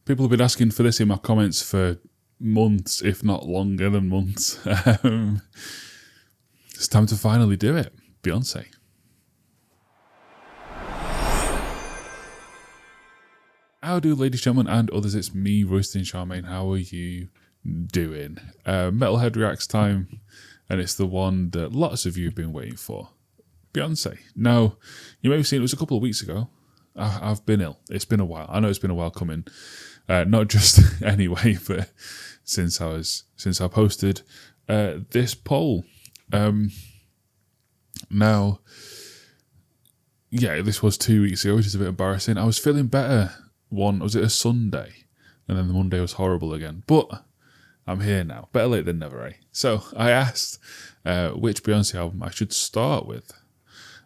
People have been asking for this in my comments for months, if not longer than months. It's time to finally do it. Beyonce. How do, ladies, gentlemen, and others? It's me, Royston Charmaine. How are you doing? Metalhead Reacts time, and it's the one that lots of you have been waiting for. Beyonce. Now, you may have seen it was a couple of weeks ago. I've been ill. It's been a while. I know it's been a while coming. Not just anyway, but since I posted this poll. Now, yeah, this was 2 weeks ago, which is a bit embarrassing. I was feeling better. Was it a Sunday? And then the Monday was horrible again. But I'm here now. Better late than never, eh? So I asked which Beyonce album I should start with.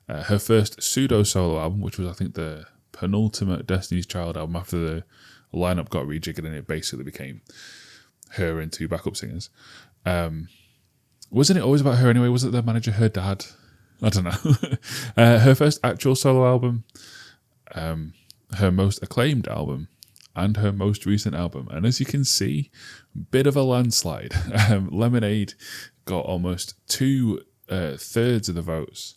Her first pseudo solo album, which was, I think, the penultimate Destiny's Child album after the lineup got rejiggered and it basically became her and two backup singers. Wasn't it always about her anyway? Was it their manager, her dad? I don't know. Her first actual solo album, her most acclaimed album, and her most recent album. And as you can see, bit of a landslide. Lemonade got almost 2/3 of the votes.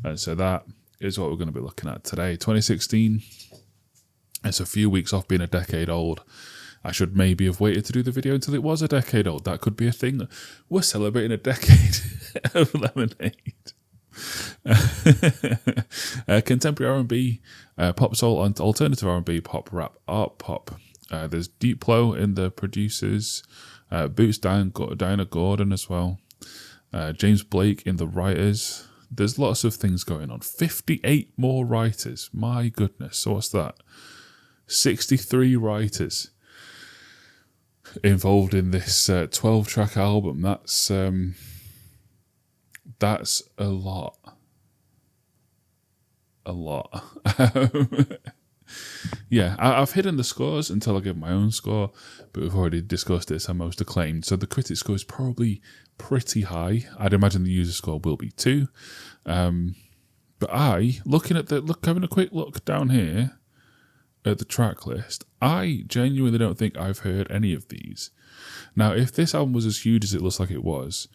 And so that is what we're going to be looking at today. 2016, it's a few weeks off being a decade old. I should maybe have waited to do the video until it was a decade old. That could be a thing. We're celebrating a decade of Lemonade. Contemporary R&B, pop soul, and alternative R&B, pop rap, art pop. There's Diplo in the producers, Boots, Diana Gordon as well, James Blake in the writers. There's lots of things going on. 58 more writers. My goodness. So what's that? 63 writers involved in this 12-track album. That's a lot. A lot. Yeah, I've hidden the scores until I give my own score, but we've already discussed it's our most acclaimed. So the critic score is probably pretty high. I'd imagine the user score will be 2. But having a quick look down here at the track list, I genuinely don't think I've heard any of these. Now, if this album was as huge as it looks like it was,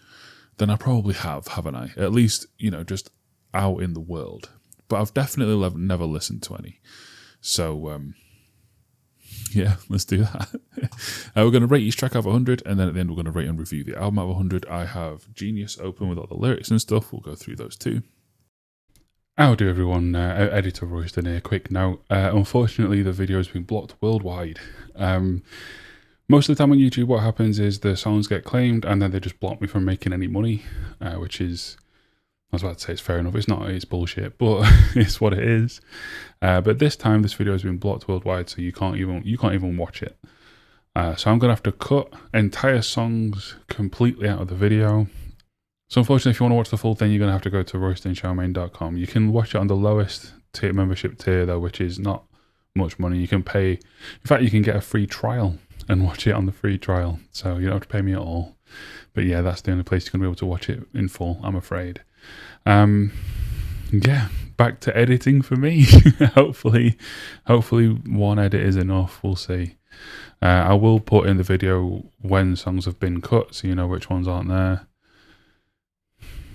then I probably haven't I? At least, just out in the world. But I've definitely never listened to any. So, yeah, let's do that. We're going to rate each track out of 100, and then at the end we're going to rate and review the album out of 100. I have Genius open with all the lyrics and stuff. We'll go through those too. How do everyone? Editor Royston here. Quick note. Unfortunately, the video has been blocked worldwide. Most of the time on YouTube, what happens is the songs get claimed and then they just block me from making any money, which is, I was about to say it's fair enough. It's not, it's bullshit, but it's what it is. But this time, this video has been blocked worldwide, so you can't even watch it. So I'm gonna have to cut entire songs completely out of the video. So unfortunately, if you want to watch the full thing, you're gonna have to go to roystoncharmaine.com. You can watch it on the lowest tier membership tier though, which is not much money. You can pay. In fact, you can get a free trial and watch it on the free trial. So you don't have to pay me at all. But yeah, that's the only place you're gonna be able to watch it in full, I'm afraid. Yeah, back to editing for me. hopefully one edit is enough. We'll see. I will put in the video when songs have been cut, so you know which ones aren't there.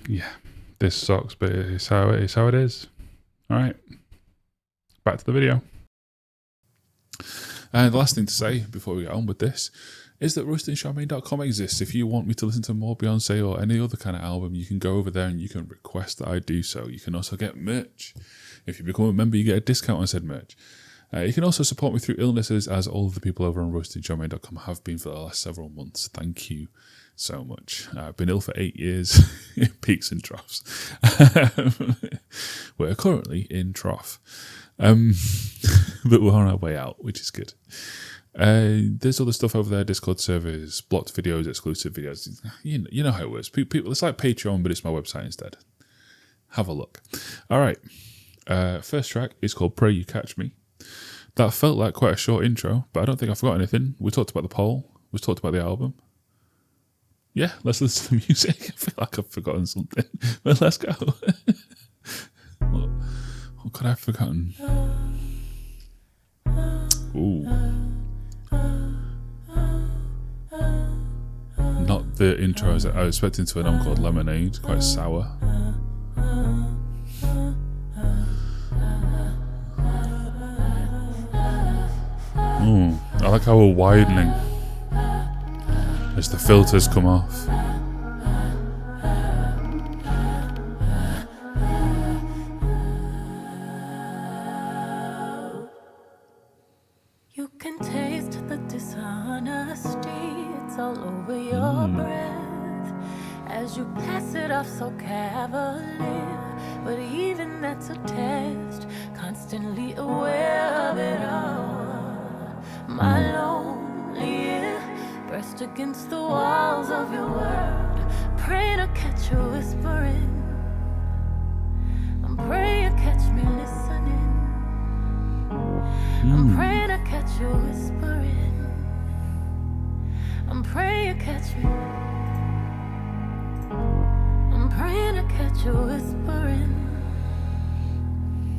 Yeah, this sucks, but it's how it is. All right, back to the video. And the last thing to say before we get on with this is that roystoncharmaine.com exists. If you want me to listen to more Beyonce or any other kind of album, you can go over there and you can request that I do so. You can also get merch. If you become a member, you get a discount on said merch. You can also support me through illnesses, as all of the people over on roystoncharmaine.com have been for the last several months. Thank you so much. I've been ill for 8 years, peaks and troughs. We're currently in trough. But we're on our way out, which is good. There's other stuff over there, Discord servers, blocked videos, exclusive videos. You know how it works. People, it's like Patreon, but it's my website instead. Have a look. All right. First track is called Pray You Catch Me. That felt like quite a short intro, but I don't think I forgot anything. We talked about the poll. We talked about the album. Yeah, let's listen to the music. I feel like I've forgotten something. But let's go. What could I have forgotten? Ooh. the intro. I was expecting to an album called Lemonade, quite sour. I like how we're widening as the filters come off. You can taste the dishonesty, it's all over your breath as you pass it off so cavalier. But even that's a test, constantly aware of it all. My lonely ear pressed against the walls of your world, praying to catch you whispering. I'm praying you catch me listening. I'm praying to catch you whispering. I'm praying you catch me. I'm praying to catch you whispering.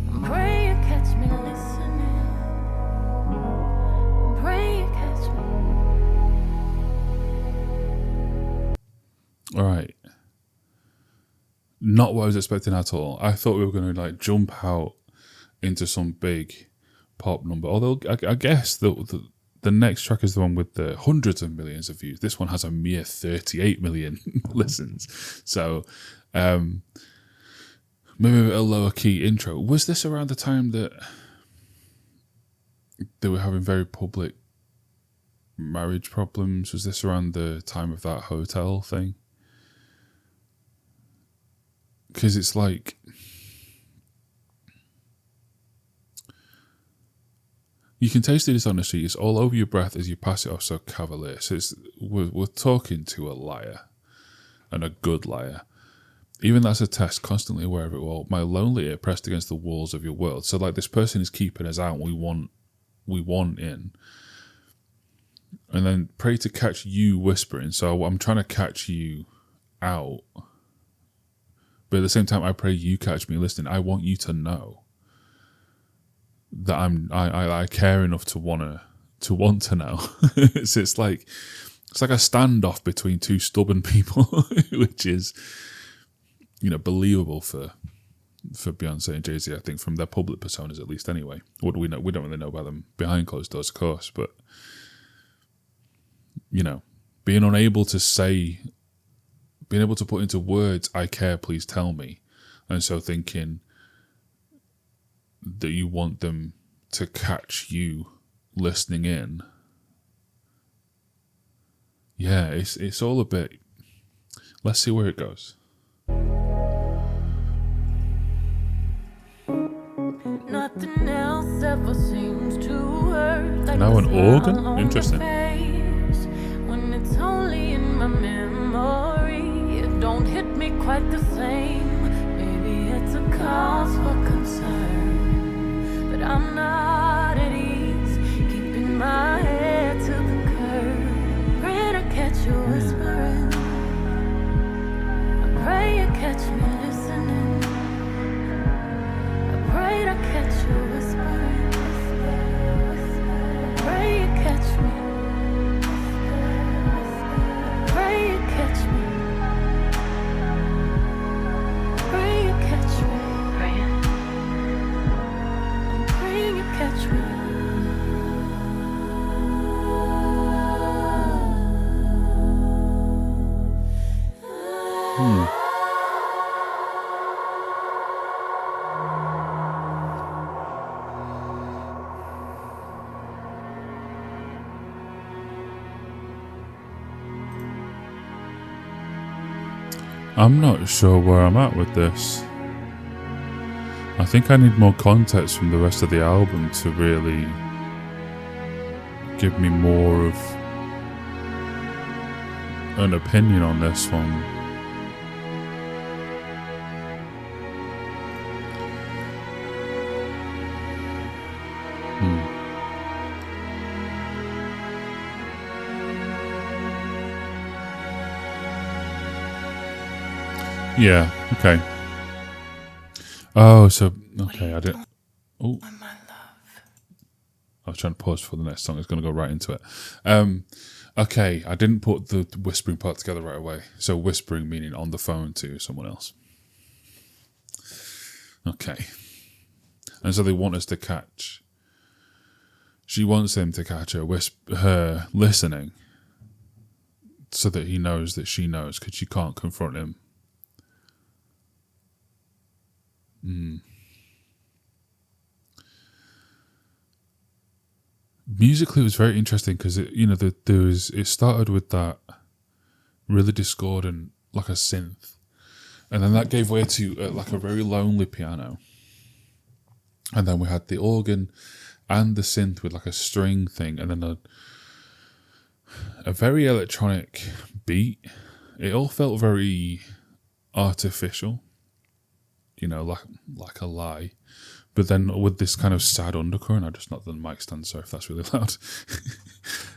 I'm praying you catch me listening. I'm praying you catch me. All right. Not what I was expecting at all. I thought we were going to like jump out into some big pop number. Although I guess the next track is the one with the hundreds of millions of views. This one has a mere 38 million listens. So maybe a lower key intro. Was this around the time that they were having very public marriage problems? Was this around the time of that hotel thing? Because it's like, you can taste the dishonesty. It's all over your breath as you pass it off so cavalier. So we're talking to a liar, and a good liar. Even that's a test, constantly aware of it all. My lonely ear pressed against the walls of your world. So like this person is keeping us out. We want in. And then pray to catch you whispering. So I'm trying to catch you out. But at the same time, I pray you catch me listening. I want you to know that I care enough to want to know. It's like a standoff between two stubborn people, which is, believable for Beyonce and Jay-Z, I think, from their public personas at least. Anyway, what do we know? We don't really know about them behind closed doors, of course, but being unable to say, being able to put into words, "I care, please tell me," and so thinking that you want them to catch you listening in. Yeah, it's all a bit. Let's see where it goes. Nothing else ever seems to hurt like now an organ? on Interesting. When it's only in my memory, it don't hit me quite the same. Maybe it's a cause for concern, but I'm not at ease, keeping my head to the curb, praying to catch you whispering. I pray you catch me listening. I pray to catch you whispering. I pray you catch me. I pray you catch me. I pray you catch me. I'm praying you catch me. I'm not sure where I'm at with this. I think I need more context from the rest of the album to really give me more of an opinion on this one. Yeah, okay. Oh, so, okay, I didn't... Oh. My love. I was trying to pause for the next song. It's going to go right into it. Okay, I didn't put the whispering part together right away. So whispering meaning on the phone to someone else. Okay. And so they want us to catch. She wants him to catch her listening so that he knows that she knows because she can't confront him. Musically, it was very interesting because it started with that really discordant, like a synth, and then that gave way to like a very lonely piano, and then we had the organ and the synth with like a string thing, and then a very electronic beat. It all felt very artificial, like a lie. But then with this kind of sad undercurrent, I just knocked the mic stand, sorry if that's really loud.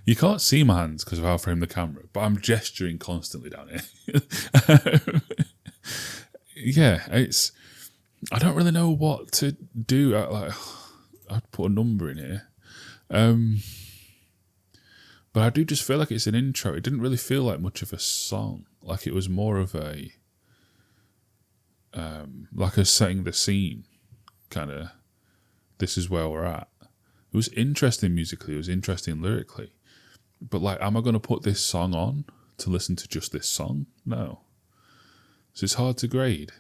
You can't see my hands because of how I frame the camera, but I'm gesturing constantly down here. Yeah, I don't really know what to do. I'd put a number in here. But I do just feel like it's an intro. It didn't really feel like much of a song. Like it was more of a setting the scene kind of, this is where we're at. It was interesting musically, it was interesting lyrically, but like, am I going to put this song on to listen to just this song? No. So it's hard to grade.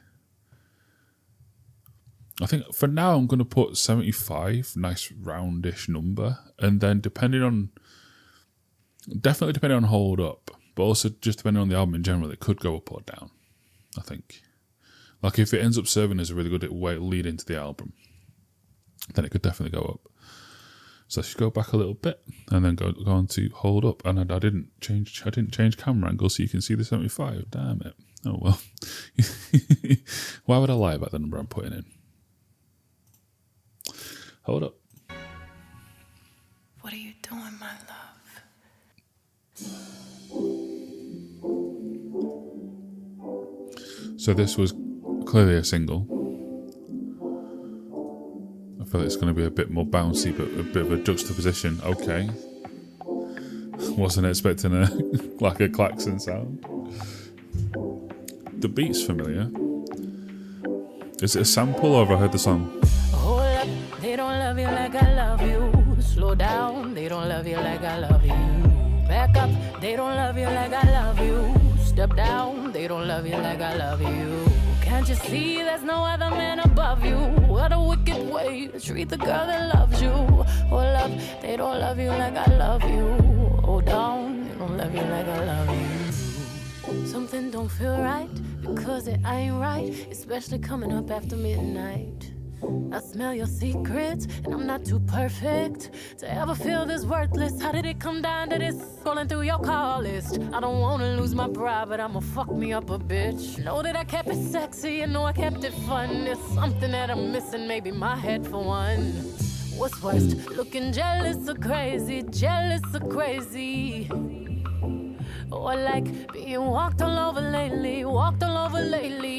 I think for now I'm going to put 75, nice roundish number, and then definitely depending on Hold Up, but also just depending on the album in general, it could go up or down, I think. Like if it ends up serving as a really good way to lead into the album, then it could definitely go up. So I should go back a little bit and then go on to Hold Up. And I didn't change camera angle so you can see the 75. Damn it. Oh well. Why would I lie about the number I'm putting in? Hold Up. What are you doing, my love? So this was clearly a single. I feel like it's going to be a bit more bouncy, but a bit of a juxtaposition. Okay. Wasn't expecting a klaxon sound. The beat's familiar. Is it a sample or have I heard the song? Hold up, they don't love you like I love you. Slow down, they don't love you like I love you. Back up, they don't love you like I love you. Step down, they don't love you like I love you. Can't you see there's no other man above you? What a wicked way to treat the girl that loves you. Hold up, they don't love you like I love you. Hold down, they don't love you like I love you. Something don't feel right because it ain't right, especially coming up after midnight. I smell your secrets, and I'm not too perfect to ever feel this worthless. How did it come down to this? Scrolling through your call list. I don't wanna lose my pride, but I'ma fuck me up a bitch. Know that I kept it sexy, and know I kept it fun. There's something that I'm missing, maybe my head for one. What's worst, looking jealous or crazy, jealous or crazy? Or like being walked all over lately,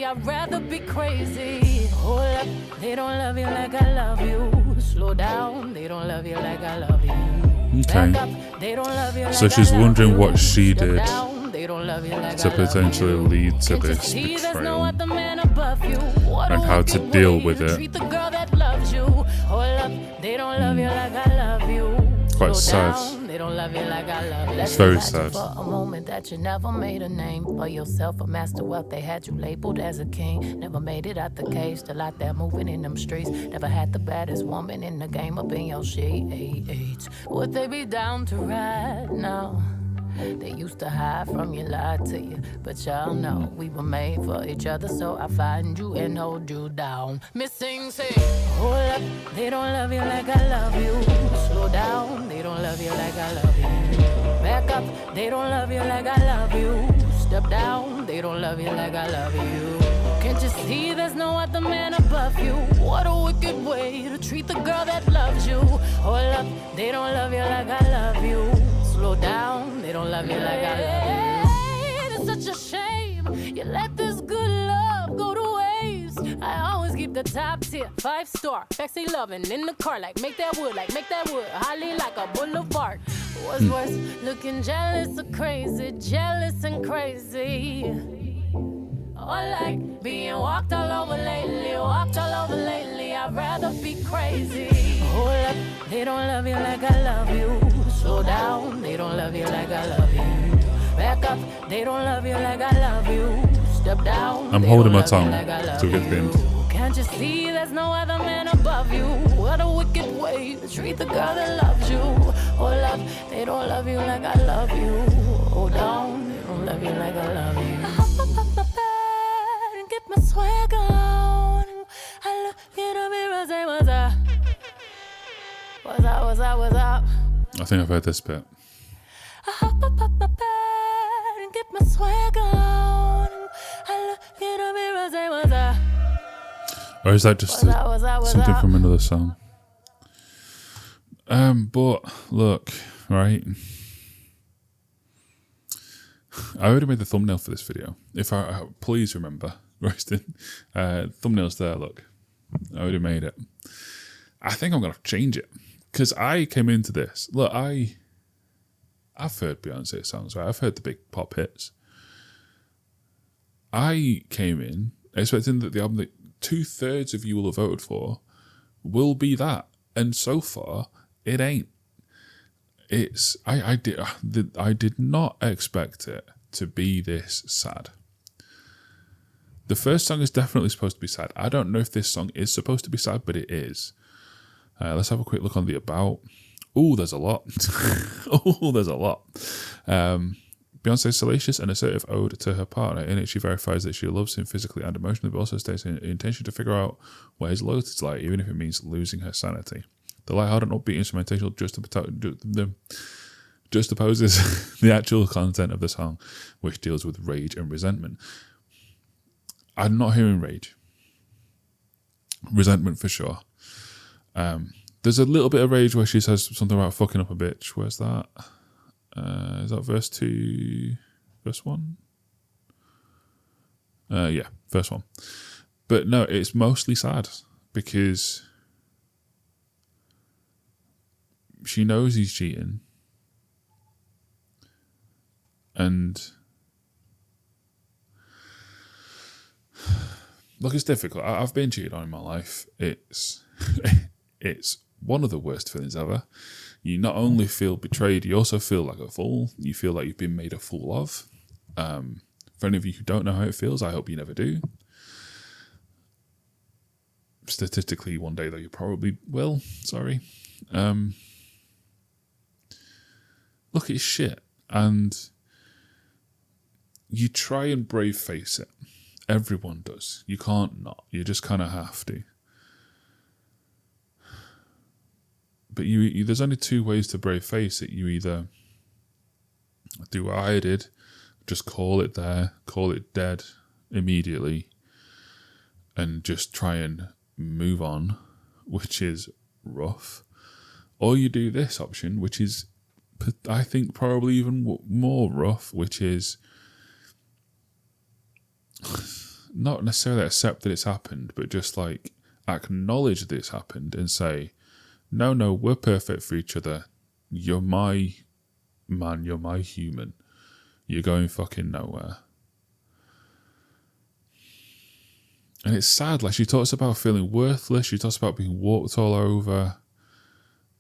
I'd rather be crazy. Hold up, they don't love you like I love you. Slow down, they don't love you like I love you. Okay. Back up, they don't love you like So she's I love wondering you. what she Step did down, they don't love you like to I love potentially you. lead to Can't you this see there's no betrayal other man above you? What and a how to wicked deal way with to it. treat the girl that loves you. Hold up, they don't love you like I love you. Quite Slow sad. down, they don't love you like I love you. It's very Let's imagine sad. for a moment that you never made a name for yourself, a master wealth. They had you labeled as a king. Never made it out the cage, still out there moving in them streets. Never had the baddest woman in the game up in your sheets. Would they be down to ride now? They used to hide from you, lie to you, but y'all know we were made for each other, so I find you and hold you down. Missing say, hold up, they don't love you like I love you. Slow down, they don't love you like I love you. Back up, they don't love you like I love you. Step down, they don't love you like I love you. Can't you see there's no other man above you? What a wicked way to treat the girl that loves you. Hold up, they don't love you like I love you. Slow down, they don't love you like I love you. It's such a shame you let this good love go to waste. I always give keep the top tier, 5-star, sexy loving in the car, like make that wood, holly like a boulevard. What's worse, looking jealous or crazy, jealous and crazy. Or like being walked all over lately, I'd rather be crazy. Hold up, they don't love you like I love you. Slow down, they don't love you like I love you. Back up, they don't love you like I love you. Step down, I'm holding my tongue to get the end. Can't you see there's no other man above you? What a wicked way to treat the girl that loves you. Hold up, they don't love you like I love you. Hold down, they don't love you like I love you. I hop up my bed and get my swag on. I look in the mirror, say what's up? What's up, what's up, what's up? I think I've heard this bit. I hop up my bed and get my swag on. I look in the mirror, say what's up? Or is that just something from another song? But look, right? I already made the thumbnail for this video. If I please remember, Royston, thumbnail's there. Look, I already made it. I think I'm gonna change it because I came into this. Look, I've heard Beyonce songs, right? I've heard the big pop hits. I came in expecting that the album that 2/3 of you will have voted for will be that, and so far it ain't. It's I did not expect it to be this sad. The first song is definitely supposed to be sad. I don't know if this song is supposed to be sad, but it is. Let's have a quick look on the about. Oh, there's a lot. There's a lot. Beyonce's salacious and assertive ode to her partner. In it, she verifies that she loves him physically and emotionally, but also states an intention to figure out where his loyalties lie, even if it means losing her sanity. The lighthearted and upbeat instrumental juxtaposes the actual content of the song, which deals with rage and resentment. I'm not hearing rage. Resentment for sure. There's a little bit of rage where she says something about fucking up a bitch. Where's that? Is that verse 2? Verse 1? Yeah, verse 1. But no, it's mostly sad because she knows he's cheating. And look, it's difficult. I've been cheated on in my life. It's one of the worst feelings ever. You not only feel betrayed, you also feel like a fool. You feel like you've been made a fool of. For any of you who don't know how it feels, I hope you never do. Statistically, one day though, you probably will. Sorry. Look, it's shit. And you try and brave face it. Everyone does. You can't not. You just kind of have to. But you there's only two ways to brave face it. You either do what I did, just call it there, call it dead immediately, and just try and move on, which is rough. Or you do this option, which is, I think, probably even more rough, which is not necessarily accept that it's happened, but just like acknowledge that it's happened and say, no, we're perfect for each other. You're my man, you're my human. You're going fucking nowhere. And it's sad, like she talks about feeling worthless, she talks about being walked all over,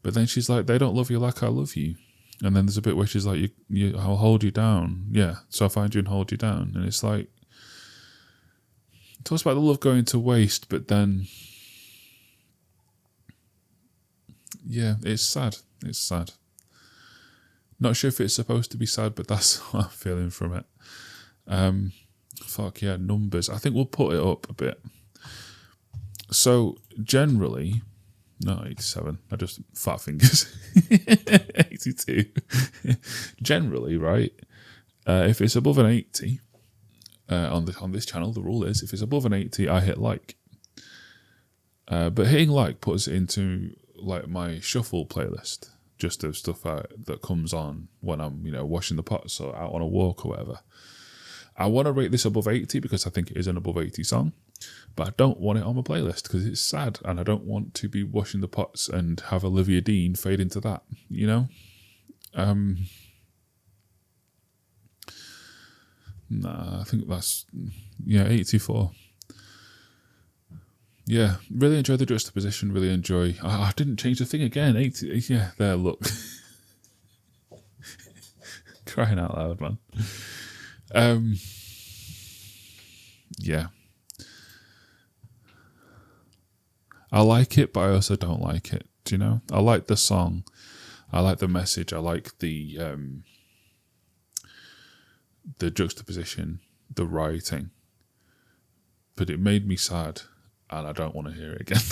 but then she's like, they don't love you like I love you. And then there's a bit where she's like, I'll hold you down. Yeah, so I'll find you and hold you down. And it's like, it talks about the love going to waste, but then yeah, it's sad. It's sad. Not sure if it's supposed to be sad, but that's what I'm feeling from it. Fuck yeah, numbers. I think we'll put it up a bit. So generally, no, 87. I just fat fingers. 82. Generally, right? If it's above an 80 on this channel, the rule is if it's above an 80, I hit like. But hitting like puts it into like my shuffle playlist, just of stuff that comes on when I'm, washing the pots or out on a walk or whatever. I want to rate this above 80 because I think it is an above 80 song. But I don't want it on my playlist because it's sad, and I don't want to be washing the pots and have Olivia Dean fade into that, you know? Nah, I think that's, 84. Yeah, really enjoy the juxtaposition, really enjoy... I didn't change the thing again. 80, yeah, there, look. Crying out loud, man. Yeah. I like it, but I also don't like it. Do you know? I like the song. I like the message. I like the juxtaposition, the writing. But it made me sad, and I don't want to hear it again.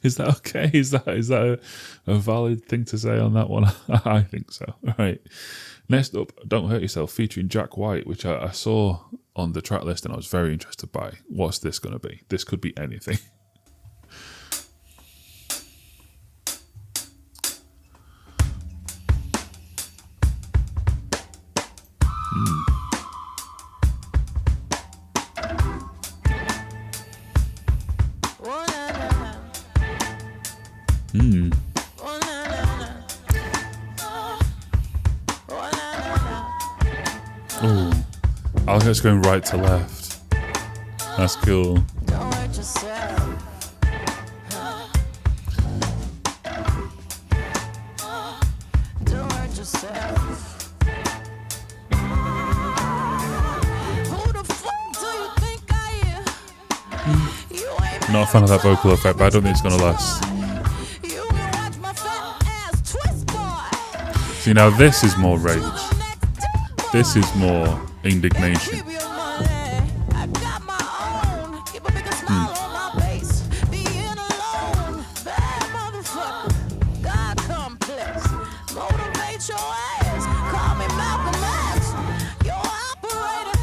Is that okay? Is that a valid thing to say on that one? I think so. All right. Next up, Don't Hurt Yourself, featuring Jack White, which I saw on the track list and I was very interested by. What's this going to be? This could be anything. Oh, I like it's going right to left. That's cool. Don't hurt yourself. Don't hurt yourself. Who the fuck do you think I am? You ain't Not a fan of that vocal effect, but I don't think it's going to last. You can watch my fat ass twist, boy. See, now this is more rage. This is more indignation. Keep your money. I got my own. Keep a bigger smile on my face. Being alone. Bad motherfucker. God complex. Motivate your ass. Call me Malcolm X. You're operator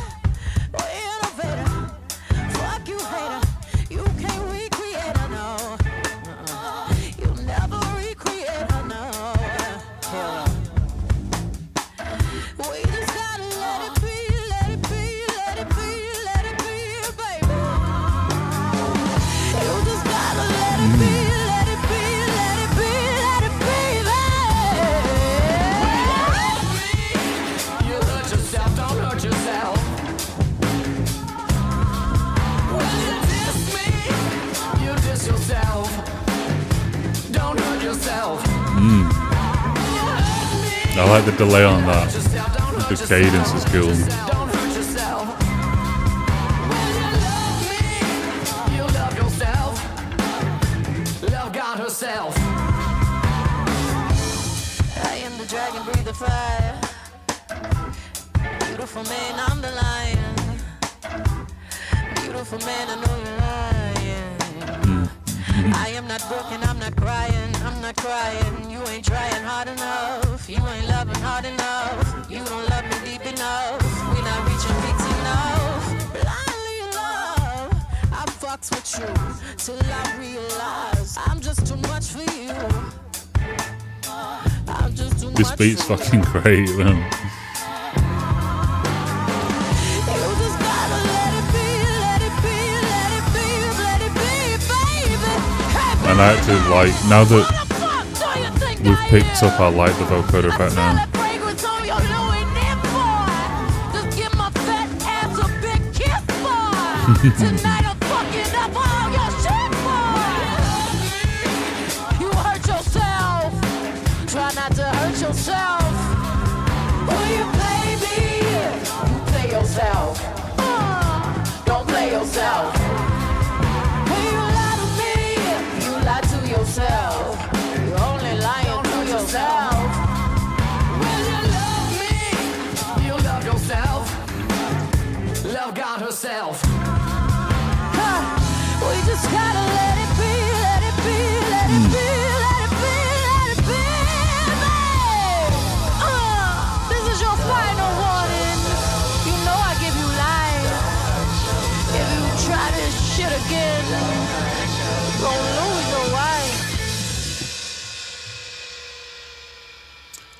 or innovator. Fuck you, hater. You can't recreate a no. You'll never recreate a no. Hell no. We just gotta let it be, let it be, let it be, let it be, baby. You just gotta let it be, let it be, let it be, let it be, baby. You hurt yourself, don't hurt yourself. When you diss me, you diss yourself. Don't hurt yourself. I like the delay on that. The cadence is cool. Don't hurt yourself. When you love me, you love yourself. Love God herself. I am the dragon, breathe the fire. Beautiful man, I'm the lion. Beautiful man, I know you're lying. I am not broken, I'm not crying, I'm not crying. You ain't trying hard enough. You ain't loving hard enough. You don't love me deep enough. We not reaching peaks enough. Blindly in love, I fucks with you till I realize I'm just too much for you. I'm just too This much beat's for you. fucking great, man. You just gotta let it be, let it be, let it be, let it be, baby. Hey, And I actually like, now that what the fuck do you think we've I picked am? up, I like the vocoder effect now. Smell that fragrance on your Louis Nip, boy. Just give my fat ass a big kiss, boy. Tonight I'm fucking up all your shit, boy. You hurt yourself. Try not to hurt yourself. Will you play me? You play yourself. Don't play yourself. Will you lie to me? You lie to yourself. You're only lying to yourself. Will you love me? You love yourself. Love God herself. We just gotta let it be, let it be, let it be, let it be, let it be, babe. This is your final warning. You know I give you life. If you try this shit again, you gon' lose your wife.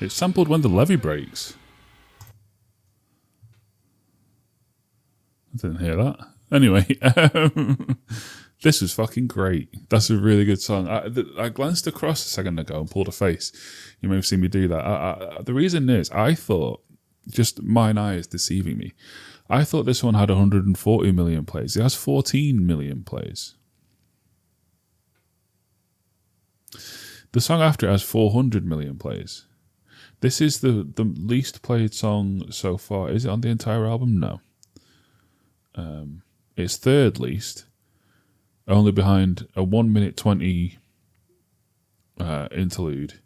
It's sampled when the levee breaks. didn't hear that. Anyway, this was fucking great. That's a really good song. I glanced across a second ago and pulled a face. You may have seen me do that. The reason is, I thought, just mine eyes deceiving me, I thought this one had 140 million plays. It has 14 million plays. The song after it has 400 million plays. This is the least played song so far. Is it on the entire album? No. It's third least, only behind a 1 minute 20 interlude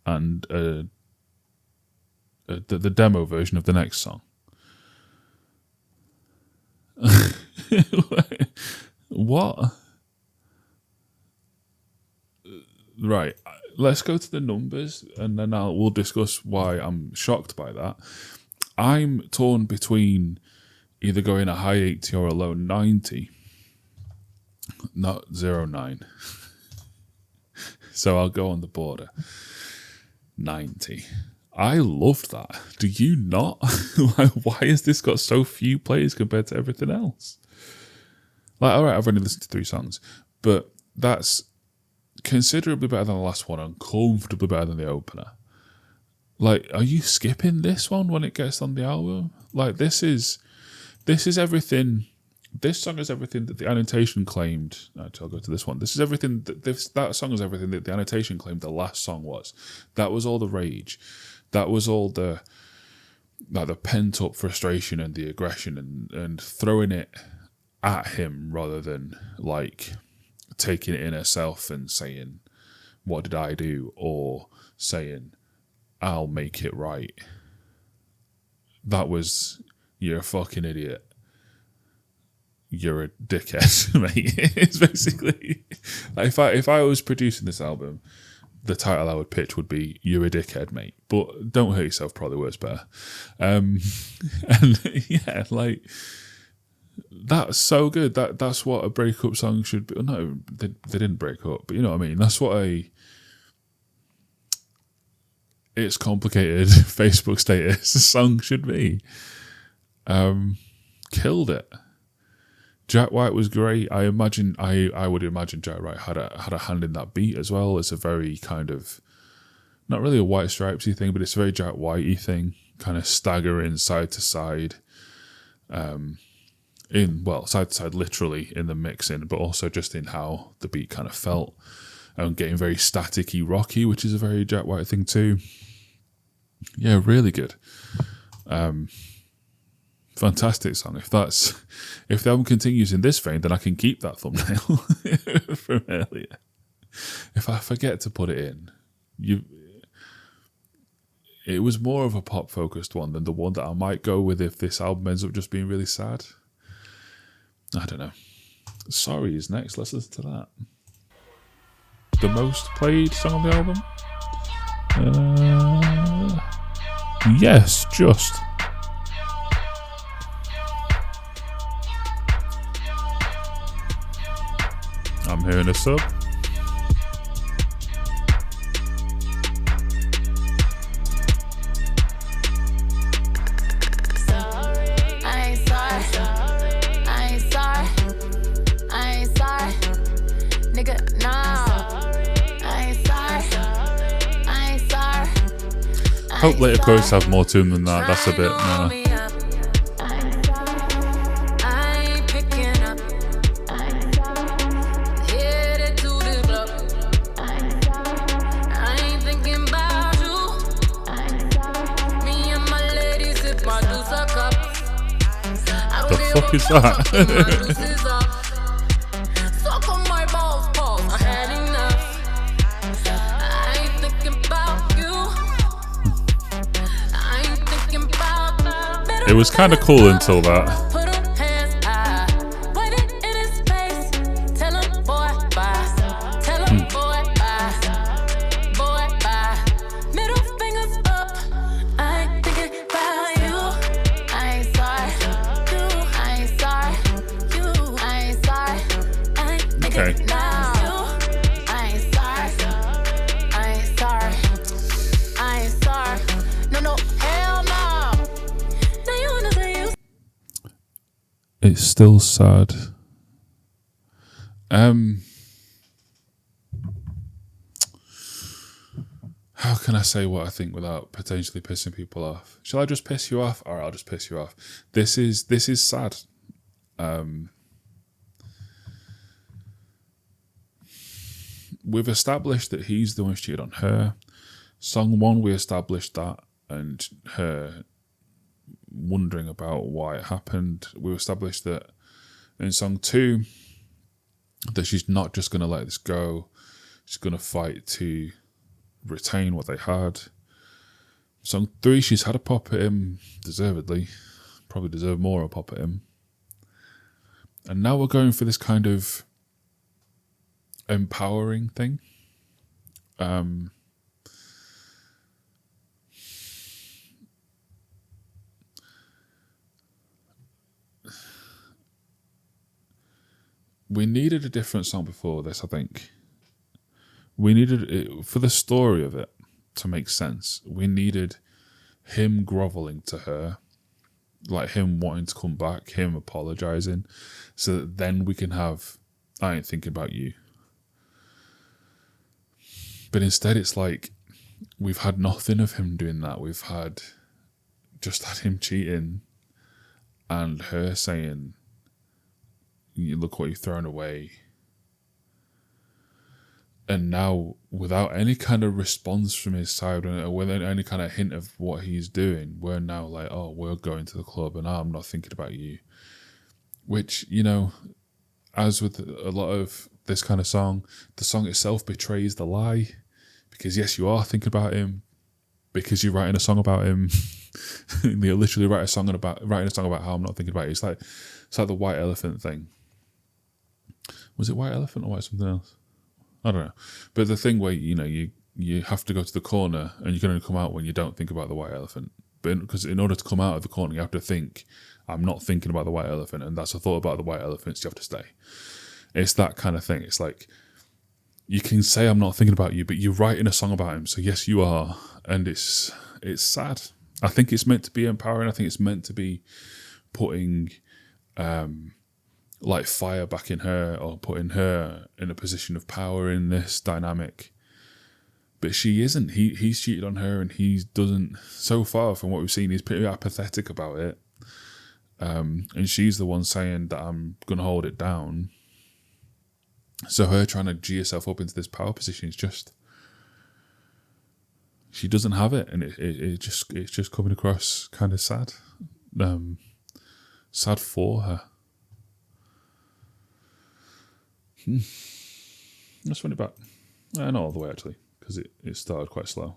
and the demo version of the next song. What? Right, let's go to the numbers and then we'll discuss why I'm shocked by that. I'm torn between either going a high 80 or a low 90, not 09. So I'll go on the border. 90. I loved that. Do you not? Why has this got so few plays compared to everything else? Like, alright, I've only listened to 3 songs, but that's considerably better than the last one and comfortably better than the opener. Like, are you skipping this one when it gets on the album? Like, this is everything. This song is everything that the annotation claimed. Actually, I'll go to this one. This is everything that song is everything that the annotation claimed the last song was. That was all the rage. That was all the pent up frustration and the aggression and throwing it at him rather than like taking it in herself and saying, "What did I do?" or saying, "I'll make it right." That was, "You're a fucking idiot. You're a dickhead," mate. It's basically like if I was producing this album, the title I would pitch would be "You're a dickhead, mate." But don't hurt yourself. Probably works better. And yeah, like that's so good. That's what a breakup song should be. No, they didn't break up, but you know what I mean. That's what it's complicated Facebook status song should be. Killed it. Jack White was great. I would imagine Jack White had a hand in that beat as well. It's a very kind of, not really a White Stripesy thing, but it's a very Jack Whitey thing, kind of staggering side to side. Side to side literally in the mixing, but also just in how the beat kind of felt. And getting very staticky, rocky, which is a very Jack White thing too. Yeah, really good. Fantastic song. If the album continues in this vein, then I can keep that thumbnail from earlier. If I forget to put it in, it was more of a pop focused one than the one that I might go with if this album ends up just being really sad. I don't know. Sorry is next. Let's listen to that. The most played song on the album? Yes, just. I'm hearing a sub. Hope later quotes have more to them than that. That's a bit. The fuck is that? It was kind of cool until that. Okay. it's still sad. How can I say what I think without potentially pissing people off? Shall I just piss you off? All right, I'll just piss you off. This is sad. We've established that he's the one who cheated on her. Song 1, we established that, and her wondering about why it happened. We established that in song 2, that she's not just going to let this go. She's going to fight to retain what they had. Song 3, she's had a pop at him, deservedly. Probably deserved more of a pop at him. And now we're going for this kind of empowering thing. We needed a different song before this, I think. We needed it, for the story of it to make sense, we needed him groveling to her, like him wanting to come back, him apologising, so that then we can have, I ain't thinking about you. But instead it's like, we've had nothing of him doing that. We've just had him cheating and her saying, look what you've thrown away. And now, without any kind of response from his side, or without any kind of hint of what he's doing, we're now like, oh, we're going to the club and I'm not thinking about you. Which, you know, as with a lot of this kind of song, the song itself betrays the lie. Because yes, you are thinking about him, because you're writing a song about him. You literally writing a song about how I'm not thinking about you. It's like the white elephant thing. Was it white elephant or white something else? I don't know. But the thing where, you know, you have to go to the corner and you can only come out when you don't think about the white elephant. But because in order to come out of the corner, you have to think, I'm not thinking about the white elephant, and that's a thought about the white elephant, so you have to stay. It's that kind of thing. It's like, you can say I'm not thinking about you, but you're writing a song about him, so yes, you are. And it's sad. I think it's meant to be empowering. I think it's meant to be putting like fire back in her, or putting her in a position of power in this dynamic. But she isn't. He's cheated on her, and he doesn't, so far from what we've seen, he's pretty apathetic about it. And she's the one saying that I'm going to hold it down. So her trying to G herself up into this power position is just, she doesn't have it, and it's just coming across kind of sad. Sad for her. Let's run it back. Not all the way, actually, because it started quite slow.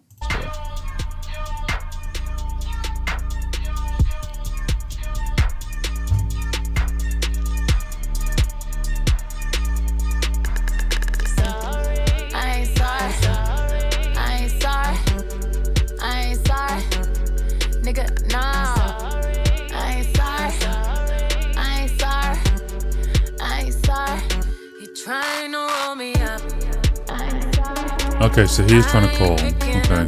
Okay, so he's trying to call. Okay.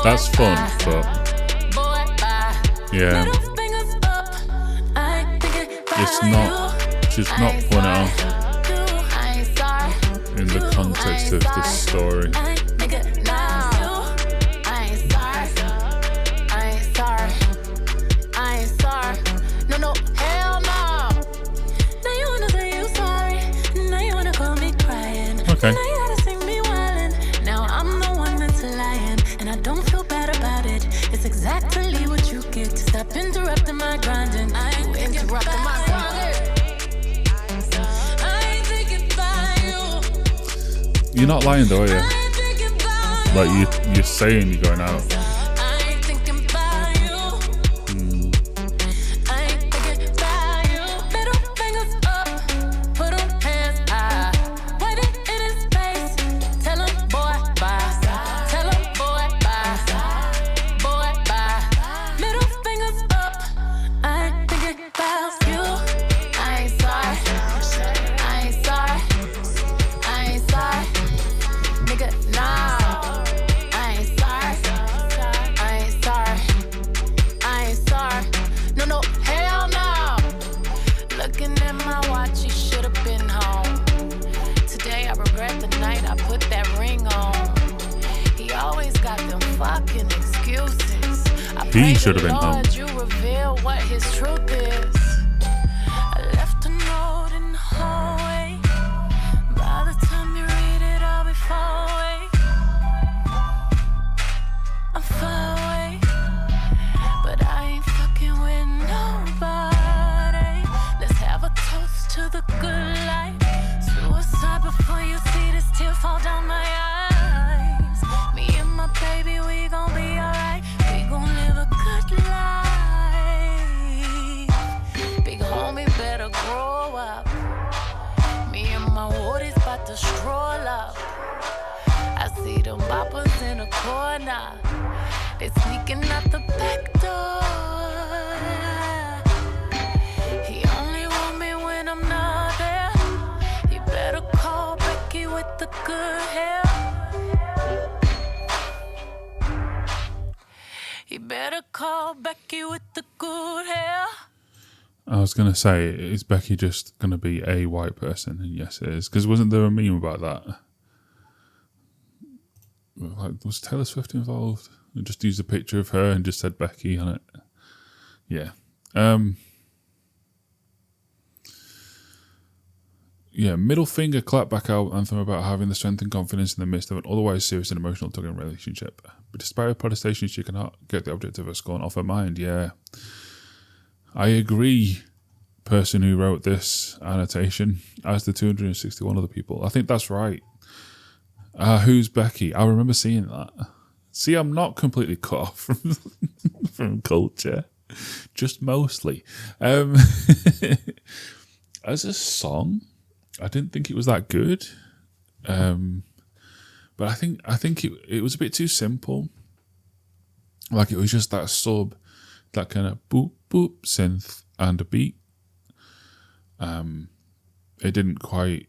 That's fun, but yeah, it's not. She's not putting it out in the context of the story. Okay. Exactly what you get to stop interrupting my grinding. You interrupting my grinding. I ain't thinking about you. You're not lying though, are you? Like you're saying you're going out. I ain't thinking about you. that ring on. He always got them fucking excuses. I pray He should have the been home. Lord you reveal what his truth is. I left a note in the hallway. By the time you read it, I'll be far away. I'm far away, but I ain't fucking with nobody. Let's have a toast to the good life. Suicide before you see this tear fall down my eyes. Me and my baby, we gon' be alright. We gon' live a good life. Big homie better grow up. Me and my woodies bout to stroll up. I see them boppers in the corner. They sneaking out the back door. He only want me when I'm not there. He better call Becky with the good hair. He better call Becky with the good hair. I was going to say, is Becky just going to be a white person? And yes, it is. Because wasn't there a meme about that? Like, was Taylor Swift involved? I just used a picture of her and just said Becky on it. Yeah. Yeah, middle finger clap back out anthem about having the strength and confidence in the midst of an otherwise serious and emotional tugging relationship. But despite her protestations, she cannot get the object of her scorn off her mind. Yeah. I agree, person who wrote this annotation, as the 261 other people. I think that's right. Who's Becky? I remember seeing that. See, I'm not completely cut off from culture, just mostly. As a song, I didn't think it was that good, but I think it was a bit too simple. Like it was just that sub, that kind of boop boop synth and a beat. It didn't quite.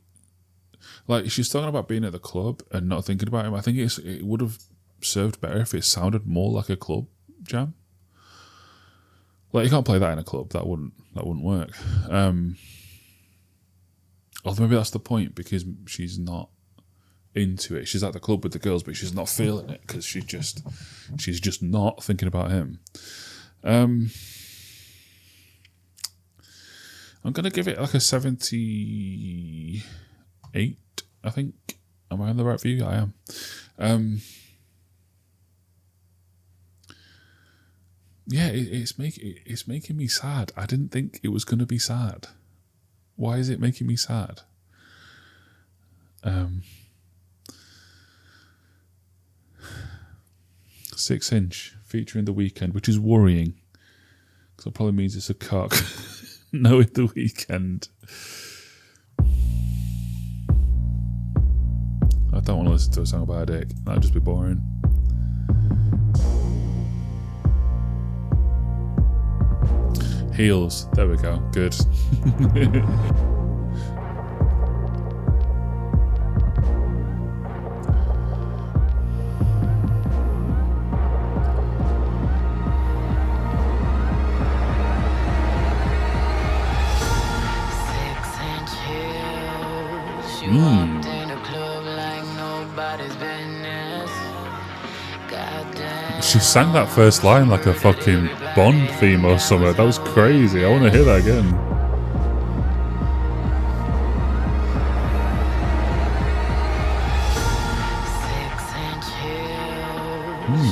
Like, she's talking about being at the club and not thinking about him. I think it would have served better if it sounded more like a club jam. Like, you can't play that in a club. That wouldn't work. Although maybe that's the point, because she's not into it. She's at the club with the girls, but she's not feeling it because she's just not thinking about him. I'm gonna give it like a 78. I think. Am I on the right view? I am. Yeah, it's making me sad. I didn't think it was going to be sad. Why is it making me sad? 6 inch featuring The Weeknd, which is worrying because it probably means it's a cock. Knowing The Weeknd. I don't want to listen to a song about a dick. That'd just be boring. Heels. There we go. Good. She sang that first line like a fucking Bond theme or something. That was crazy. I want to hear that again.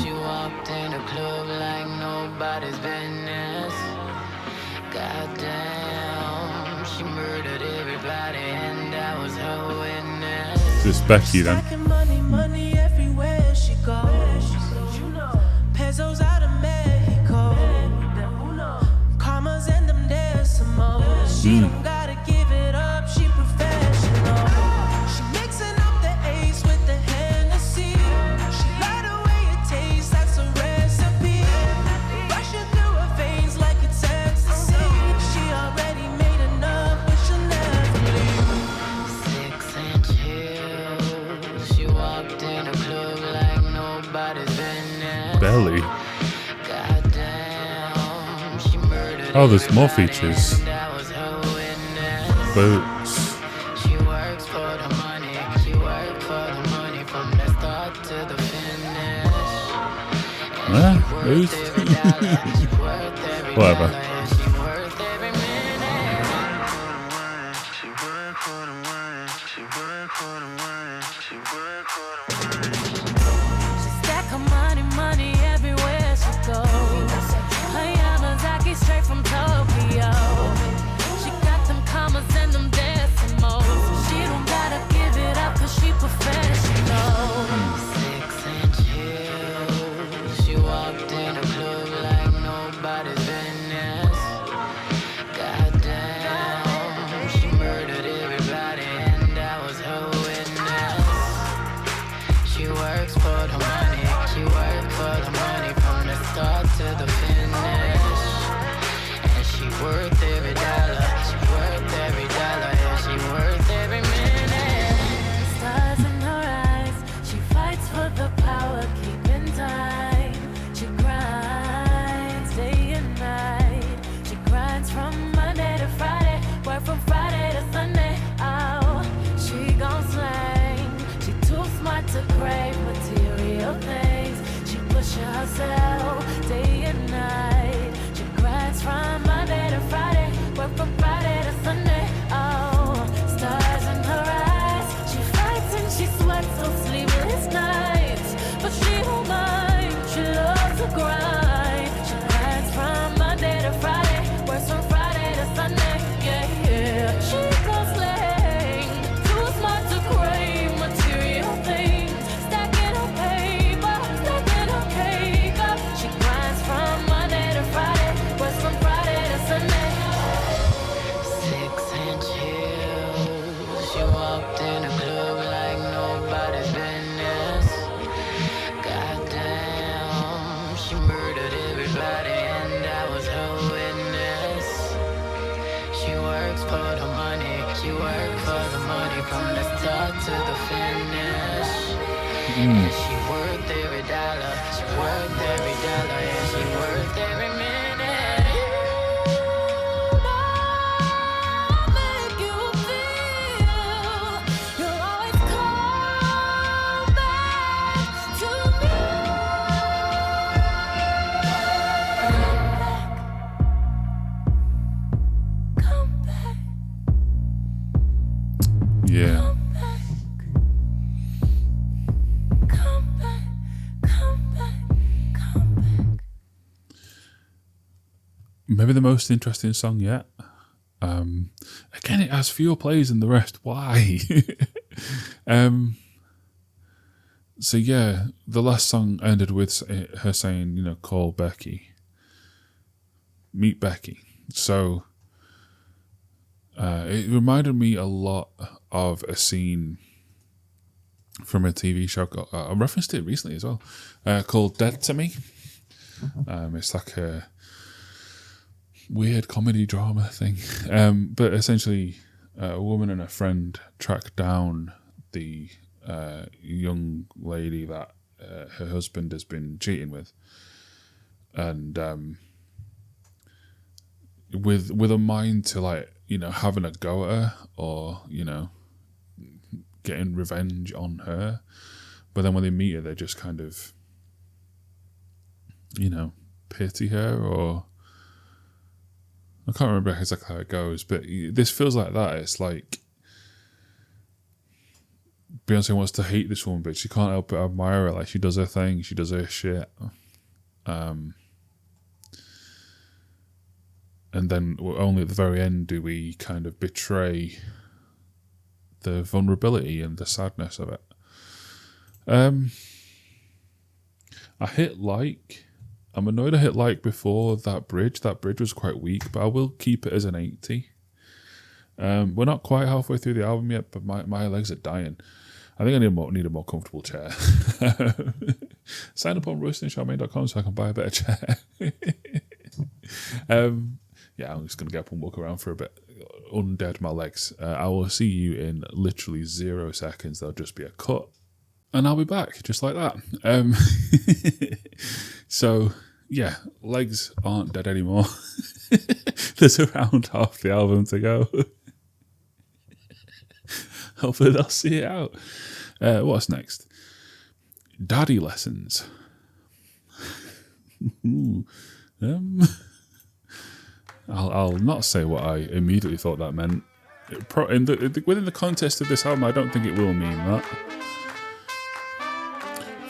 She walked in the club like nobody's business. Goddamn, she murdered everybody, and that was her witness. This Becky then. Money everywhere she goes. Pesos out of Mexico. Karma's and them there's some more. She don't gotta give it up, she professional. She mixing up the ace with the Hennessy. She like the way it tastes, that's a recipe. Rushing through her veins like it's ecstasy. She already made enough, but she'll never leave. 6 inch heels. She walked in the club like nobody's business. Belly. Goddamn, she murdered. Oh, there's more features. That was her witness. Boots. She works for the money. She worked for the money. Who's? Whatever. Stack her money everywhere she goes. Her Yamazaki straight from Tokyo. She got them commas and them decimals. She don't gotta give it up 'cause she professional. 6-inch heels. She walked in a club like nobody's business. Goddamn, she murdered everybody and that was her witness. She works for the money, she works for the money from the start to the finish. And she worth every dollar, she worth every dollar, and she worth every minute. Stars in her eyes, she fights for the power, keeping time. She grinds day and night, she grinds from Monday to Friday, work from Friday to Sunday. Oh, she gon' slang, she too smart to crave material things. She pushes herself day and night. She grinds from Monday to Friday, work from Friday to Sunday. Oh, stars in her eyes. She fights and she sweats those sleepless nights, but she don't mind. She loves to grind. She grinds from Monday to Friday, works from Friday to Sunday. Yeah, yeah. She goes slang, too smart to crave material things. Stacking her paper, stacking her cake up. She grinds from Monday to Friday, works from Friday to Sunday. 6-inch heels. She walked in a club like nobody's business. Goddamn, she murdered everybody and that was her witness. She works for the money, she works for the money from the start to the finish. And she worth every dollar, she worth every dollar, and she worth every minute. I'll make you feel you'll always come back to me. Come back, Yeah. come back, come back, come back, come back. Maybe the most interesting song yet. Again, it has fewer plays than the rest. Why? So yeah, the last song ended with her saying, call Becky. Meet Becky. So it reminded me a lot of a scene from a TV show. I referenced it recently as well, called Dead to Me. It's like a weird comedy drama thing. But essentially, a woman and a friend track down the young lady that her husband has been cheating with, and with a mind to having a go at her or getting revenge on her. But then when they meet her, they just kind of pity her, or I can't remember exactly how it goes, but this feels like that. It's like Beyonce wants to hate this woman, but she can't help but admire her. Like, she does her thing, she does her shit. And then only at the very end do we kind of betray the vulnerability and the sadness of it. I hit like. I'm annoyed I hit like before that bridge. That bridge was quite weak, but I will keep it as an 80. We're not quite halfway through the album yet, but my legs are dying. I think I need a more comfortable chair. Sign up on roastingcharmaine.com so I can buy a better chair. Yeah, I'm just going to get up and walk around for a bit. Undead my legs. I will see you in literally 0 seconds. There'll just be a cut. And I'll be back, just like that. So, yeah, legs aren't dead anymore. There's around half the album to go. Hopefully they'll see it out. What's next? Daddy Lessons. I'll not say what I immediately thought that meant. Within the context of this album, I don't think it will mean that.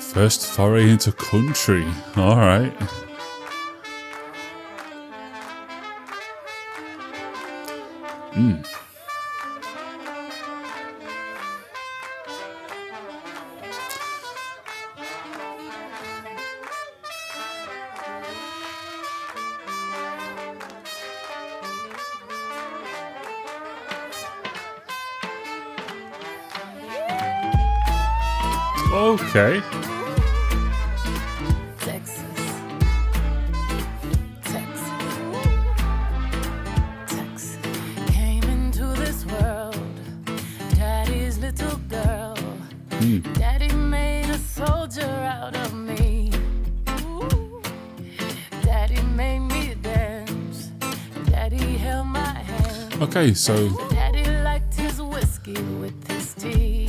First foray into country. All right. Okay. Texas. Came into this world, Daddy's little girl. Daddy made a soldier out of me. Daddy made me dance. Daddy held my hand. Okay, so Daddy liked his whiskey with his tea.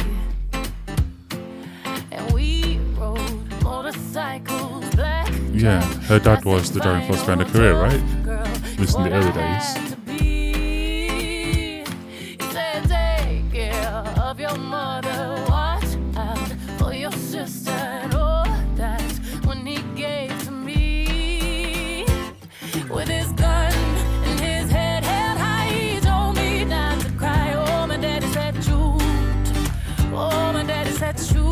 And we rode motorcycles black. yeah, her dad was the driving force behind her career, right? At least in the early days. He said, take care of your mother, watch out for your sister, and all that when he gave to me. With his gun and his head held high, he told me not to cry. Oh, my daddy said shoot. Oh, my daddy said shoot.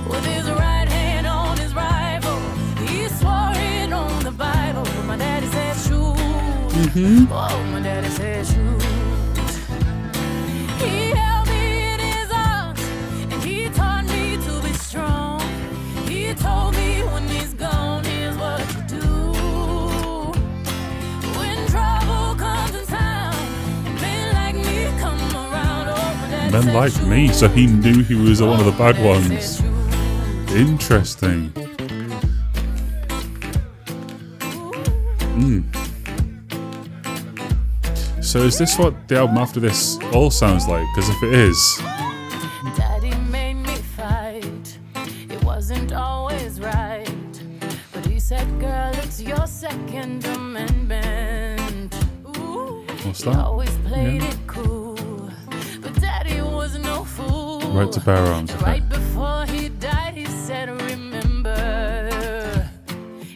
With his right hand on his rifle, he swore it on the Bible. My daddy said shoot. Oh, my daddy said shoot. He held me in his arms and he taught me to be strong. He told me when he's gone, here's what you do. When trouble comes in town, and men like me come around. Oh, my daddy Men said like shoot. me, so he knew he was one of the bad My daddy said ones. shoot. Interesting. So is this what the album after this all sounds like? Because if it is, Daddy made me fight. It wasn't always right. But he said, girl, it's your Second Amendment. Ooh, What's he that? always played Yeah. it cool. But Daddy was no fool. right to bear arms. And Okay. right before he died, he said, remember.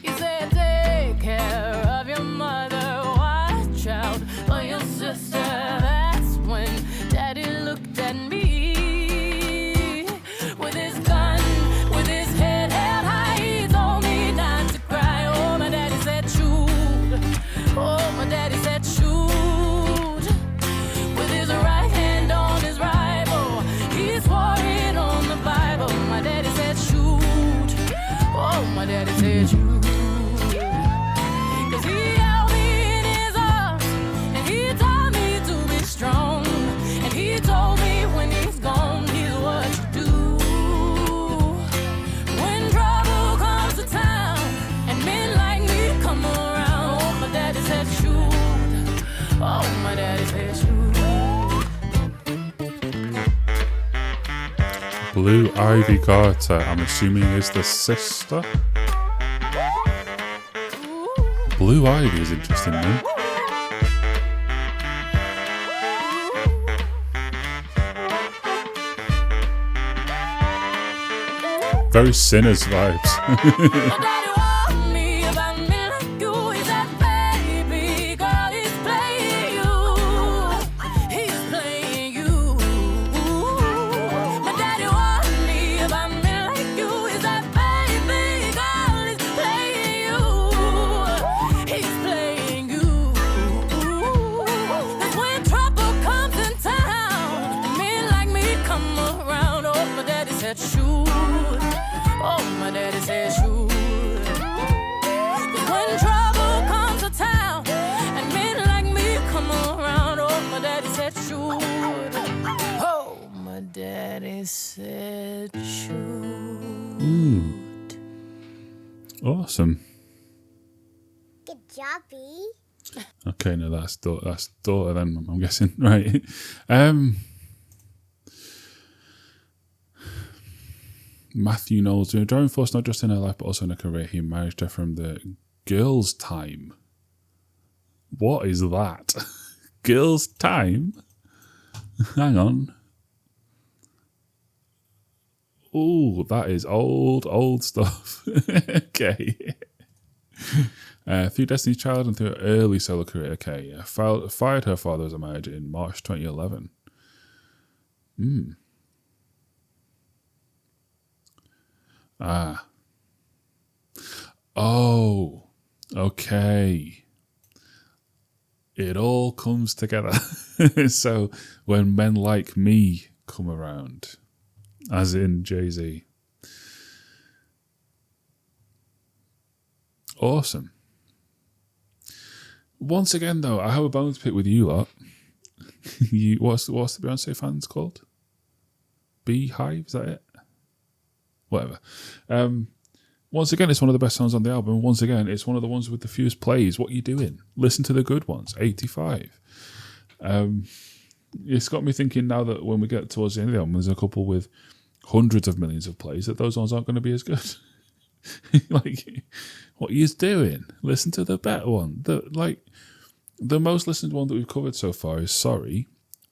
He said, take care of your mother, watch out for your sister. That's when Daddy looked at me. With his gun, with his head held high, he told me not to cry. Oh, my daddy said shoot. Oh, my daddy said shoot. With his right hand on his rifle, he swore it on the Bible. My daddy said shoot. Oh, my daddy said shoot. 'Cause he held me in his arms and he taught me to be strong. And he told me when he's gone, here's what you do. When trouble comes to town and men like me come around. Oh, my daddy said shoot. Oh, my daddy said shoot. Blue Ivy Carter, I'm assuming is the sister. Blue Ivy is interesting, though. Very Sinners vibes. My daddy warned me about men like you. He said, baby girl, he's playing you. He's playing you. My daddy warned me about men like you. He said, baby girl, he's playing you. He's playing you. 'Cause when trouble comes in town, men like me come around. Oh, my daddy said shoot. Oh, my daddy said shoot. 'Cause when trouble comes to town and men like me come around. Oh, my daddy said shoot. Oh, my daddy said shoot. Awesome. Good job, B. Okay, no, that's daughter then, I'm guessing. Right. Matthew Knowles, doing a driving force not just in her life but also in her career. He managed her from the Girls' Time. What is that? Girls' Time? Hang on. Oh, that is old stuff. Okay. Through Destiny's Child and through her early solo career. Okay, yeah. Fired her father as a manager in March 2011. Oh, okay. It all comes together. So when men like me come around, as in Jay-Z. Awesome. Once again, though, I have a bone to pick with you lot. What's the Beyonce fans called? Beehive, is that it? Whatever. Once again, it's one of the best songs on the album. Once again, it's one of the ones with the fewest plays. What are you doing? Listen to the good ones. 85. It's got me thinking now that when we get towards the end of the album, there's a couple with hundreds of millions of plays, that those ones aren't going to be as good. Like, what are you doing? Listen to the better one. The most listened one that we've covered so far is Sorry,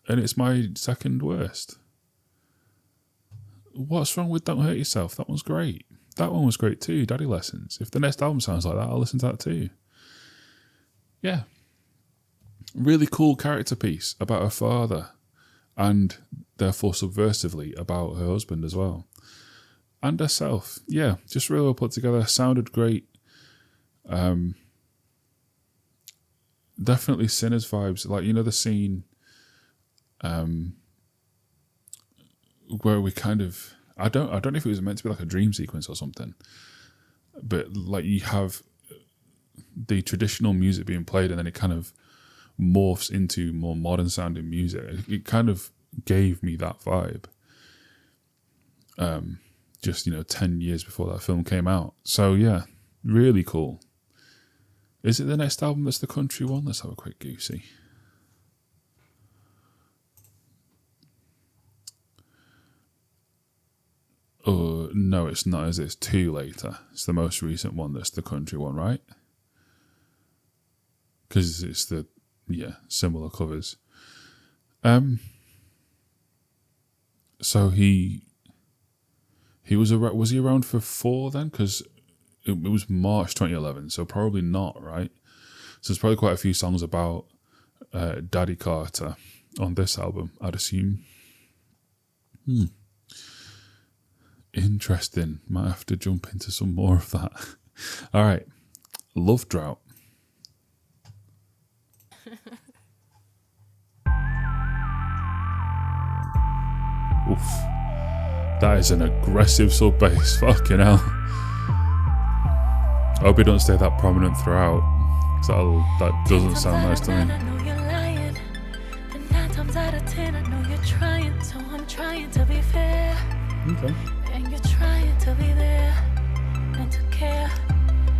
and it's my second worst. What's wrong with Don't Hurt Yourself? That one's great. That one was great too, Daddy Lessons. If the next album sounds like that, I'll listen to that too. Yeah. Really cool character piece about her father, and therefore subversively about her husband as well. And herself. Yeah, just really well put together. Sounded great. Definitely Sinners vibes. Like, you know the scene where we kind of... I don't know if it was meant to be like a dream sequence or something, but like you have the traditional music being played and then it kind of morphs into more modern sounding music. It kind of gave me that vibe. Just, 10 years before that film came out. So yeah, really cool. Is it the next album that's the country one? Let's have a quick goosey. Oh, no, it's not, is it? It's two later. It's the most recent one that's the country one, right? Because it's the, similar covers. So he was he around for 4 then? Because it was March 2011, so probably not, right? So there's probably quite a few songs about Daddy Carter on this album, I'd assume. Interesting. Might have to jump into some more of that. All right. Love Drought. Oof. That is an aggressive sub bass. Fucking hell. I hope it don't stay that prominent throughout, because that doesn't sound nice to me. I know you're lying, but 9 times out of 10, I know you're trying, so I'm trying to be fair. Okay. And you're trying to be there and to care,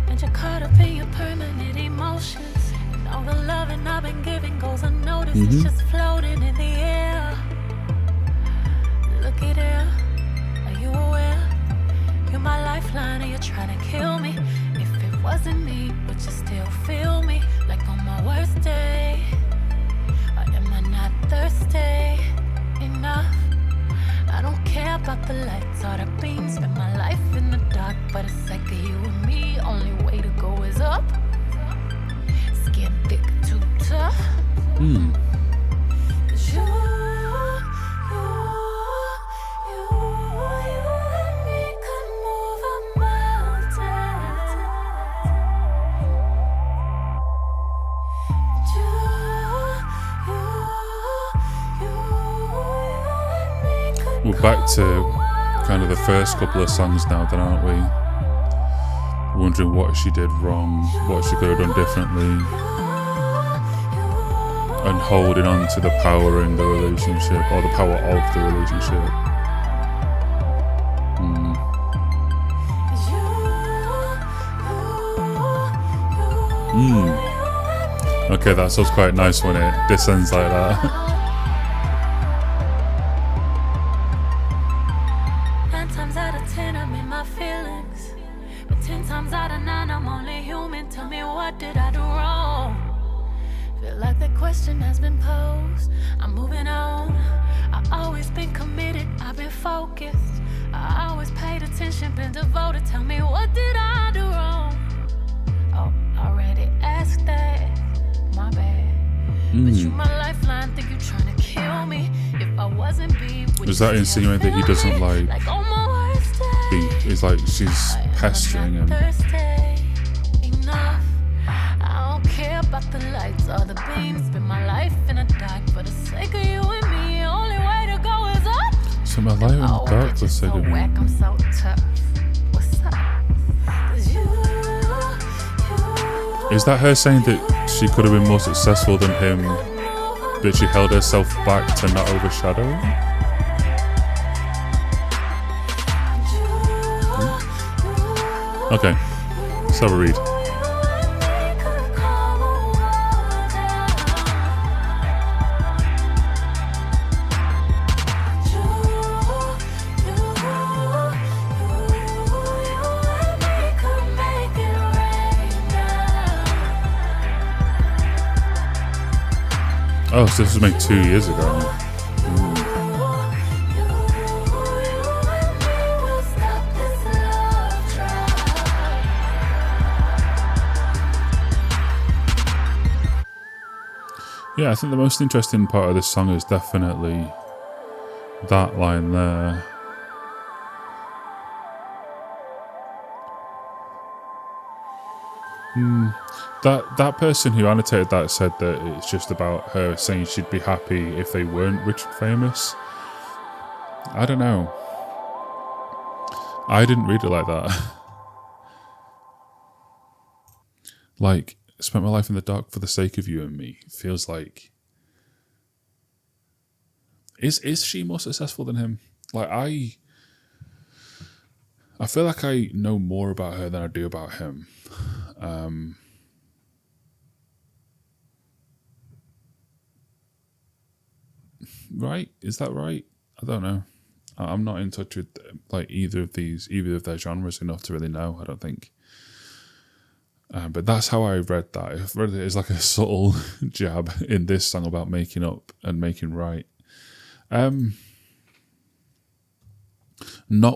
and you're caught up in your permanent emotions, and all the loving I've been giving goes unnoticed. It's just floating in the air. Looky there, are you aware? You're my lifeline and you're trying to kill me. If it wasn't me, would you still feel me? Like on my worst day, or am I not thirsty enough? I don't care about the lights or the beams. Spend my life in the dark, but it's like you and me. Only way to go is up. Skin thick, too tough. 'Cause you and me could move a mountain. We're back to kind of the first couple of songs now, then, aren't we? Wondering what she did wrong, what she could have done differently, and holding on to the power in the relationship, or the power of the relationship. Okay, that sounds quite nice when it descends like that. times out of 10, I'm in my feelings. But 10 times out of 9, I'm only human. Tell me, what did I do wrong? Feel like the question has been posed. I'm moving on. I've always been committed, I've been focused. I always paid attention, been devoted. Tell me, what did I do wrong? Oh, already asked that. My bad. But you my lifeline, think you trying to kill me. If I wasn't being with Does that insinuate that he doesn't like on my worst day? It's like she's pestering him. Thursday, enough. I don't care about the lights or the beams. Spend my life in the dark for the sake of you and me. Only way to go is up. So my life in the dark for the sake of whack, you. I'm so tough. What's up? 'Cause you. Is that her saying that she could have been more successful than him, but she held herself back to not overshadow him? Okay, let's have a read. Oh, so this was made 2 years ago. Yeah, I think the most interesting part of this song is definitely that line there. That person who annotated that said that it's just about her saying she'd be happy if they weren't rich and famous. I don't know. I didn't read it like that. Like, spent my life in the dark for the sake of you and me. Feels like... Is she more successful than him? Like, I feel like I know more about her than I do about him. Right? Is that right? I don't know. I'm not in touch with like either of their genres enough to really know, I don't think. But that's how I read that. I read it as like a subtle jab in this song about making up and making right. Not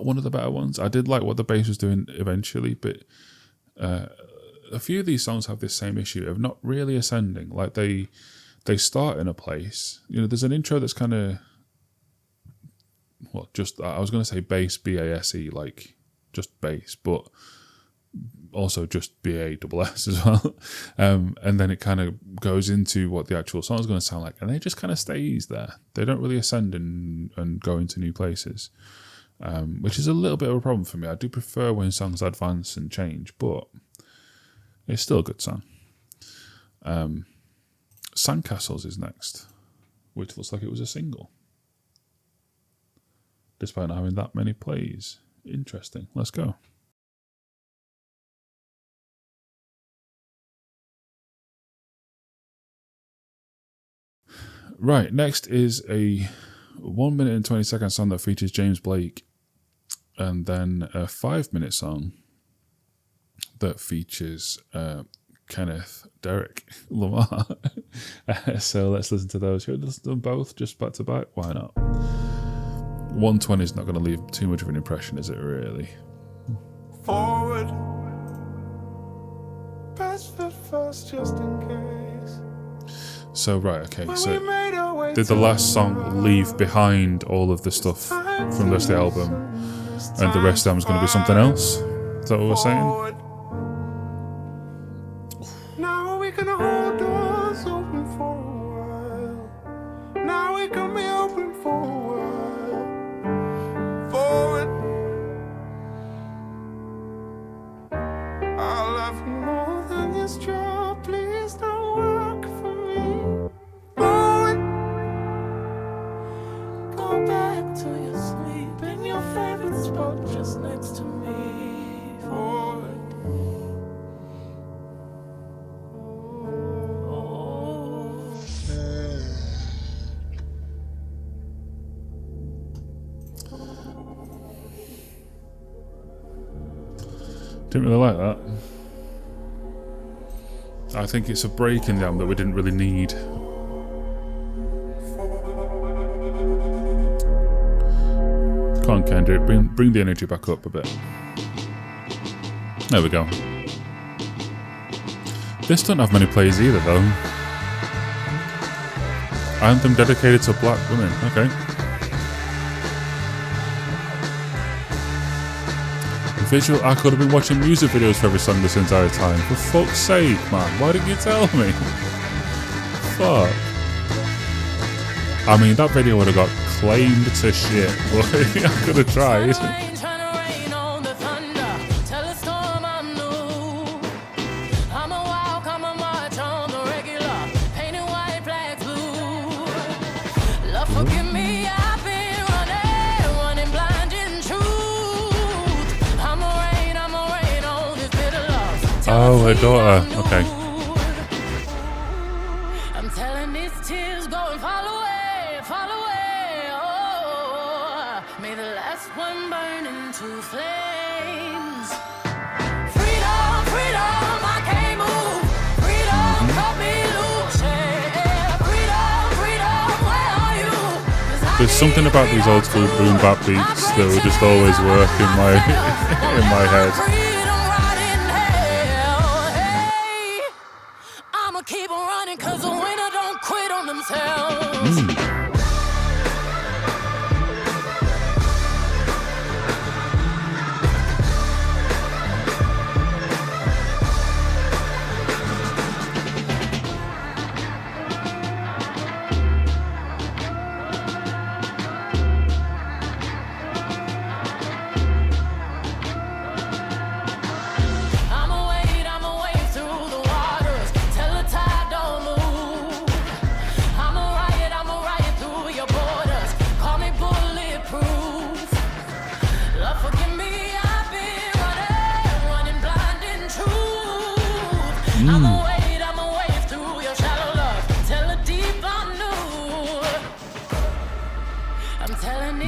one of the better ones. I did like what the bass was doing eventually, but a few of these songs have this same issue of not really ascending. Like they start in a place. You know, there's an intro that's kind of, well, just, I was going to say bass, B-A-S-E, like just bass, but also just B-A-S-S as well. And then it kind of goes into what the actual song is going to sound like, and it just kind of stays there. They don't really ascend and go into new places, which is a little bit of a problem for me. I do prefer when songs advance and change, but it's still a good song. Sandcastles is next, which looks like it was a single, despite not having that many plays. Interesting. Let's go. Right, next is a 1 minute and 20-second song that features James Blake, and then a 5-minute song that features Kenneth Derek Lamar. So let's listen to those. Should we listen to them both just back to back? Why not? 120 is not going to leave too much of an impression, is it really? Forward, past foot first, just in case. So, right, okay, so did the last song leave behind all of the stuff from the rest of the album, and the rest of them is going to be something else? Is that what we're saying? Now we can hold doors open for a while. Now we can be open for a while. Forward, I love you more than this job. Please don't work for me. Forward, go back to your sleep in your favorite spot just next to me. Forward. Didn't really like that. I think it's a break in the album that we didn't really need. Come on, Kendrick, bring the energy back up a bit. There we go. This don't have many plays either, though. Anthem dedicated to black women. Okay. Visual, I could have been watching music videos for every song this entire time. For fuck's sake, man. Why didn't you tell me? Fuck. I mean, that video would have got claimed to shit, but I could have tried. Oh, her daughter. Okay. I'm telling these tears go and fall away, fall away. Oh, may the last one burn into flames. Freedom, freedom, I can't move. Freedom, cut me loose. Yeah. Freedom, freedom, where are you? 'Cause I There's something about these old school boom bap beats that would just always work in my in my head. Keep on running, cause the winner don't quit on themselves.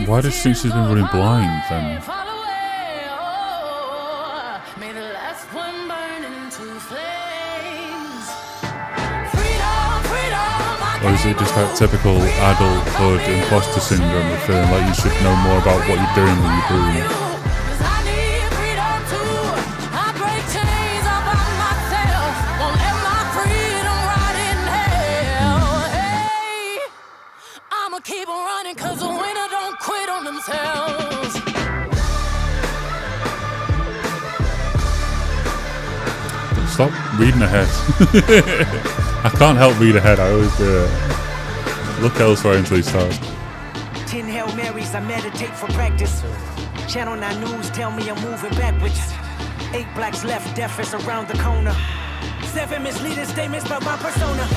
Why does she think she's been running blind then? Or is it just that typical adulthood imposter syndrome of feeling like you should know more about what you're doing than you're doing? Keep on running, cause the winner don't quit on themselves. Stop reading ahead. I can't help read ahead, I always do it. Look elsewhere until he starts. 10 Hail Marys, I meditate for practice. Channel 9 News tell me I'm moving backwards. 8 blacks left, death is around the corner. 7 misleading statements about my persona.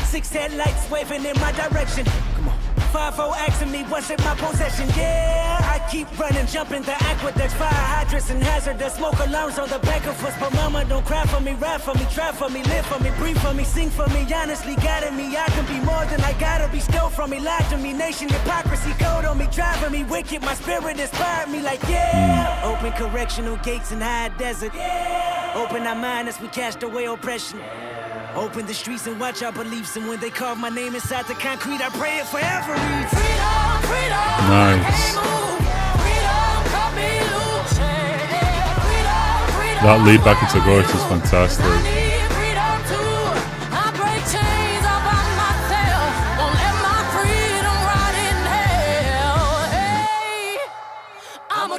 6 headlights waving in my direction. Come on. 5-0 asking me what's in my possession. Yeah, I keep running, jumping the aqueducts, fire hydrants and hazardous smoke alarms on the back of us. But mama, don't cry for me, ride for me, try for me, live for me, breathe for me, sing for me. Honestly, guiding me, I can be more than I gotta be. Stole from me, lied to me, nation hypocrisy, code on me, driving me wicked. My spirit inspired me like Open correctional gates in high desert. Open our mind as we cast away oppression. Open the streets and watch our beliefs. And when they carve my name inside the concrete, I pray it forever reads. Freedom, freedom, Nice. freedom, That lead back into chorus is fantastic.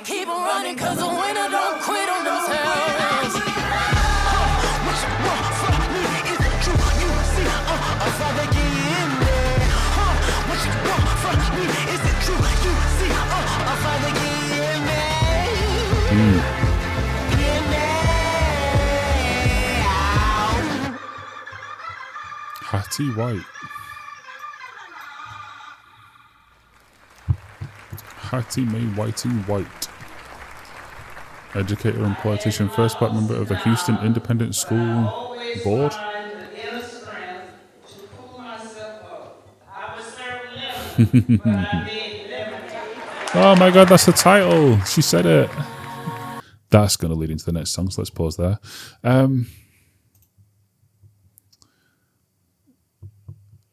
Keep on running, cause the winner don't quit on themselves. What you want from me? Is it true? You see, Father, get in there. What you want from me? Is it true? You see, Father, get in there. In there. Hattie White. Hattie Mae Whitey White. Educator and politician, first black member of the Houston Independent School Board. Oh my god, that's the title. She said it. That's going to lead into the next song, so let's pause there.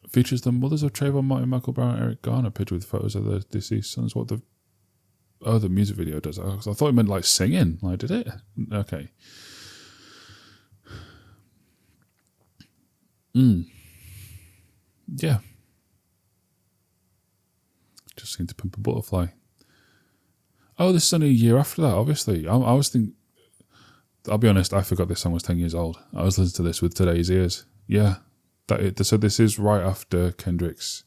Features the mothers of Trayvon Martin, Michael Brown, and Eric Garner, pictured with photos of their deceased sons. What the music video does. I thought it meant like singing. Like, did it? Okay. Yeah. Just seemed to pimp a butterfly. Oh, this is only a year after that, obviously. I was thinking... I'll be honest, I forgot this song was 10 years old. I was listening to this with today's ears. Yeah. So this is right after Kendrick's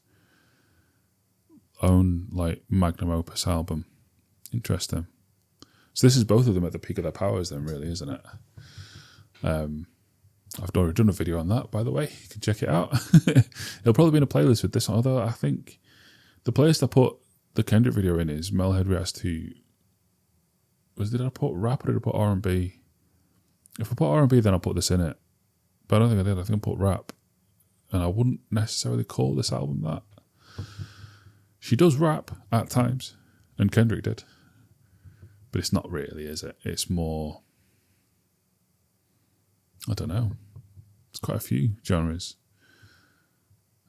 own like magnum opus album. Interesting. So this is both of them at the peak of their powers then, really, isn't it? I've already done a video on that, by the way. You can check it out. It'll probably be in a playlist with this one, although I think the playlist I put the Kendrick video in is Metalhead reacts to... Did I put rap or did I put R&B? If I put R&B, then I'll put this in it. But I don't think I did. I think I put rap. And I wouldn't necessarily call this album that. She does rap at times, and Kendrick did. But it's not really, is it? It's more... I don't know. It's quite a few genres.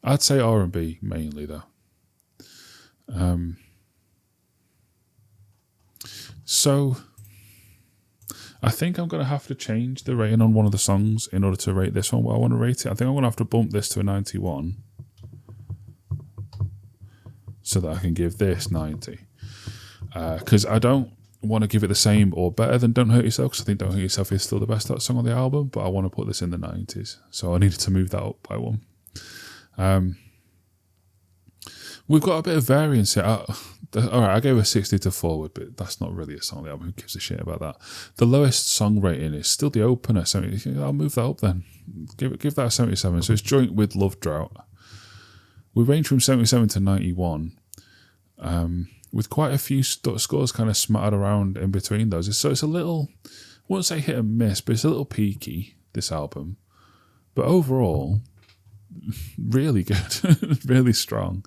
I'd say R&B mainly, though. So, I think I'm going to have to change the rating on one of the songs in order to rate this one. What I want to rate it, I think I'm going to have to bump this to a 91 so that I can give this 90. Because I don't want to give it the same or better than Don't Hurt Yourself, because I think Don't Hurt Yourself is still the best song on the album, but I want to put this in the 90s. So I needed to move that up by one. We've got a bit of variance here. All right, I gave a 60 to Forward, but that's not really a song on the album. Who gives a shit about that? The lowest song rating is still the opener, 70. I'll move that up then. Give that a 77. So it's joint with Love Drought. We range from 77 to 91, with quite a few scores kind of smattered around in between those. So it's a little, I wouldn't say hit and miss, but it's a little peaky, this album. But overall, really good, really strong.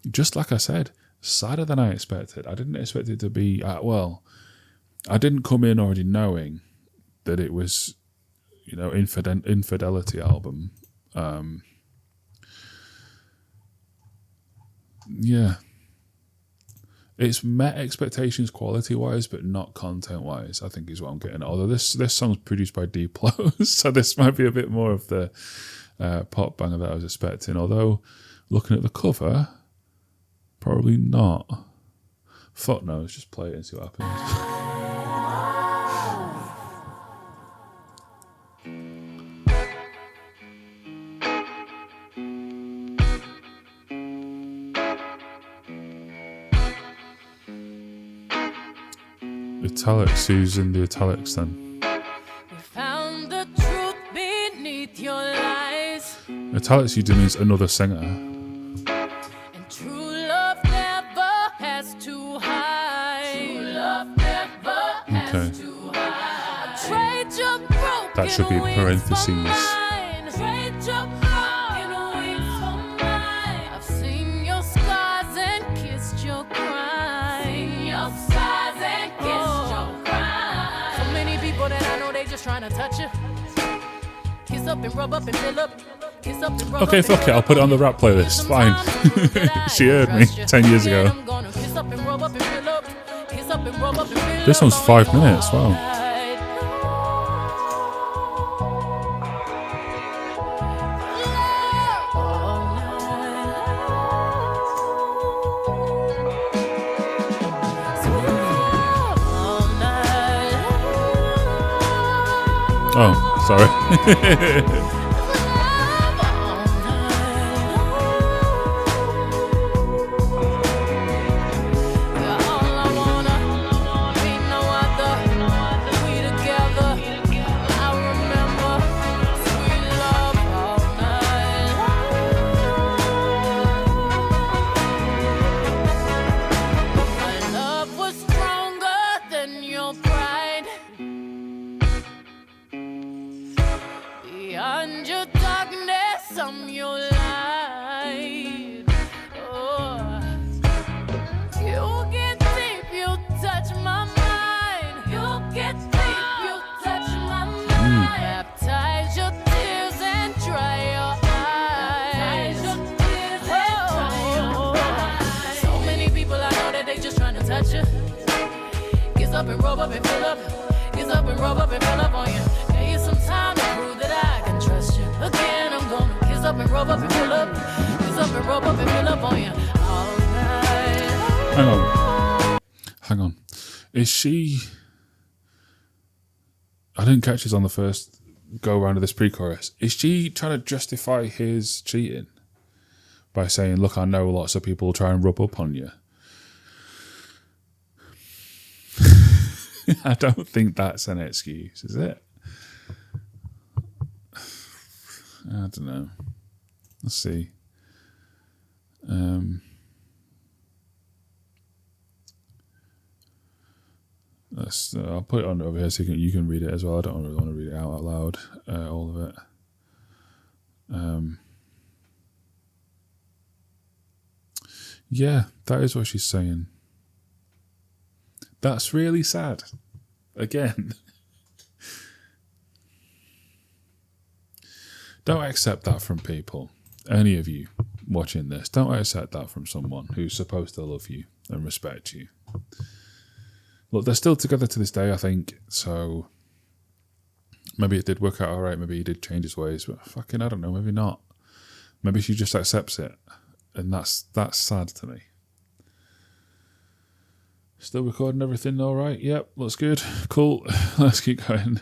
Just like I said, sadder than I expected. I didn't expect it to be, I didn't come in already knowing that it was, infidelity album. Yeah. It's met expectations quality-wise, but not content-wise, I think is what I'm getting at. Although this song's produced by Diplo, so this might be a bit more of the pop banger that I was expecting. Although, looking at the cover, probably not. Fuck no, let's just play it and see what happens. Italics, who's in the italics then? We found the truth beneath your lies, Italics usually means another singer. and true love never has to hide. True love never has to hide. Trade your broken That should be in wings parentheses. for mine. Trade your broken wings for mine. I've seen your scars and kissed your cries. Seen your scars and kissed your cries. So many people that I know, they just trying to touch you. Kiss up and rub up and fill up. Kiss up and rub Okay, up and fuck it, fill I'll up. put it on the rap playlist, fine. She heard me 10 years ago. This one's 5 minutes, wow. Oh, sorry. Beyond your darkness, I'm your light. Oh, you get deep, you touch my mind. Kiss up and rub up and fill up. Kiss up and rub up and fill up on you. Gave you some time to prove that I can trust you. Again, I'm gonna kiss up and rub up and fill up. Kiss up and rub up and fill up on you all night. Hang on. Is she... I didn't catch this on the first go round of this pre-chorus. Is she trying to justify his cheating by saying, look, I know lots of people try and rub up on you? I don't think that's an excuse, is it? I don't know. Let's see. I'll put it on over here so you can read it as well. I don't really want to read it out loud, all of it. Yeah, that is what she's saying. That's really sad. Again. Don't accept that from people. Any of you watching this, don't accept that from someone who's supposed to love you and respect you. Look, they're still together to this day, I think, so maybe it did work out all right, maybe he did change his ways, but fucking, I don't know, maybe not. Maybe she just accepts it, and that's sad to me. Still recording everything all right? Yep, looks good. Cool. Let's keep going.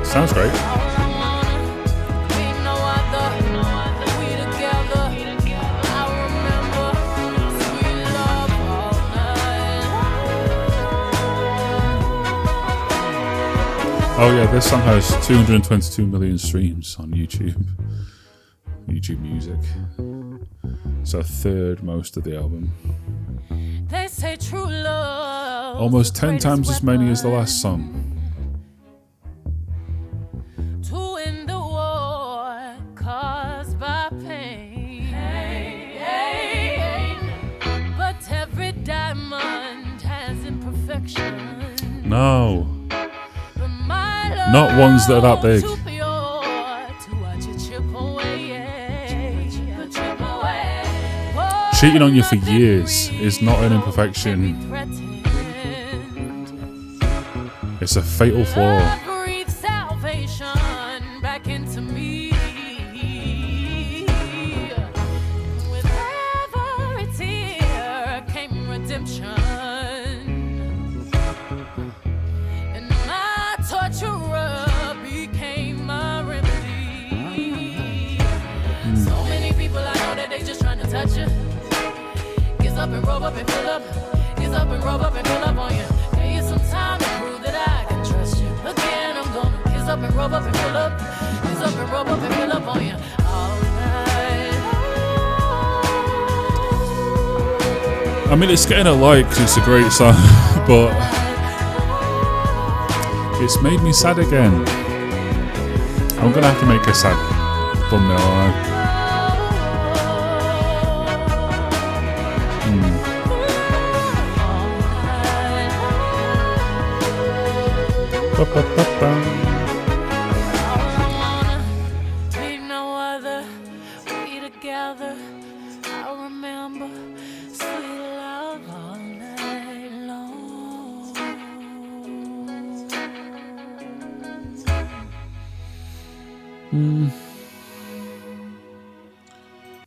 Sounds great. Oh yeah, this song has 222 million streams on YouTube. YouTube Music. It's a third most of the album. They say true love. Almost 10 times as many as the last song. To end the war caused by pain. But every diamond has imperfection. No. Not ones that are that big. Cheating on you for years is not an imperfection. It's a fatal flaw. Breathe salvation back into me. With every tear came redemption. And my torturer became my remedy. So many people I know that they just trying to touch you. Get up and rub up and fill up. Get up and rub up and fill up on you. Gave you some time to prove that I can trust you. Again, I'm gonna kiss up and rub up and fill up. Kiss up and rub up and fill up on you all night. I mean, it's getting a like 'cause it's a great song, but it's made me sad again. I'm gonna have to make a sad thumbnail, aren't I? Be no other, we together. I'll remember sweet love all night long.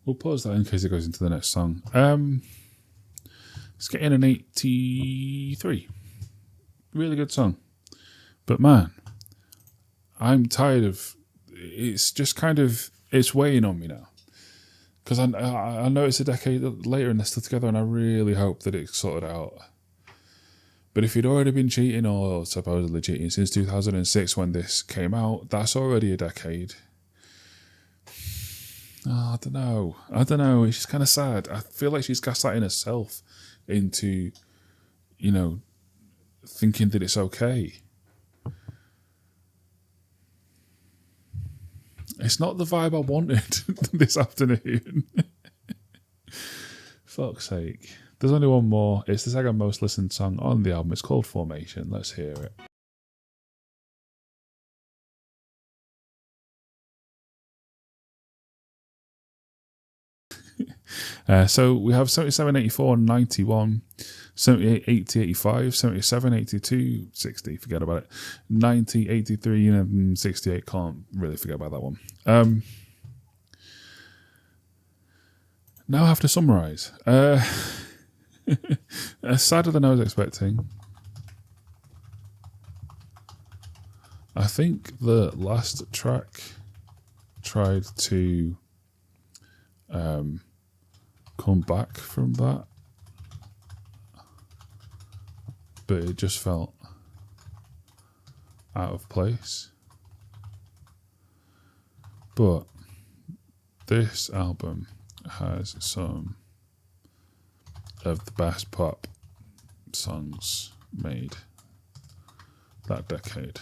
We'll pause that in case it goes into the next song. It's getting an 83. Really good song. But man, I'm tired of... It's just kind of... It's weighing on me now. Because I know it's a decade later and they're still together, and I really hope that it's sorted out. But if you'd already been cheating, or supposedly cheating, since 2006 when this came out, that's already a decade. Oh, I don't know. It's just kind of sad. I feel like she's gaslighting herself into, thinking that it's okay. It's not the vibe I wanted this afternoon. Fuck's sake. There's only one more. It's the second most listened song on the album. It's called Formation. Let's hear it. So we have 77, 84, 91, 78, 80, 85, 77, 82, 60, forget about it, 90, 83, 68, can't really forget about that one. Now I have to summarise. Sadder than I was expecting. I think the last track tried to come back from that, but it just felt out of place. But this album has some of the best pop songs made that decade.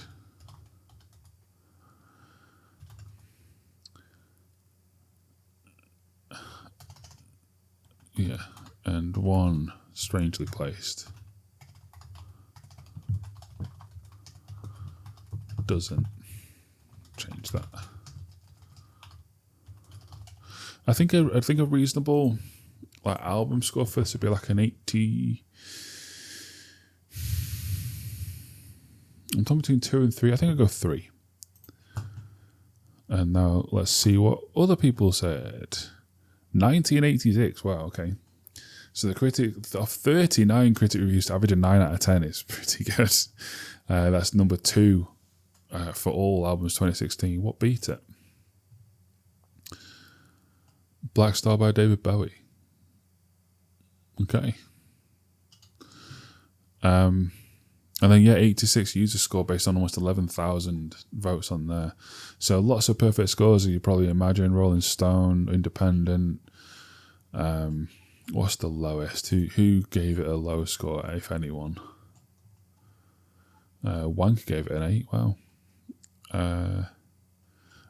Yeah, and one strangely placed doesn't change that. I think a reasonable like album score for this would be like an 80. I'm talking between 2 and 3. I think I'll go 3. And now let's see what other people said. 90 and 86. Wow, okay. So the critic of 39 critic reviews to average a 9 out of 10 is pretty good. That's number 2 for all albums 2016. What beat it? Black Star by David Bowie. Okay. And then 86 user score based on almost 11,000 votes on there. So lots of perfect scores, as you probably imagine. Rolling Stone, Independent. What's the lowest? Who gave it a low score, if anyone? Wank gave it an 8. Wow.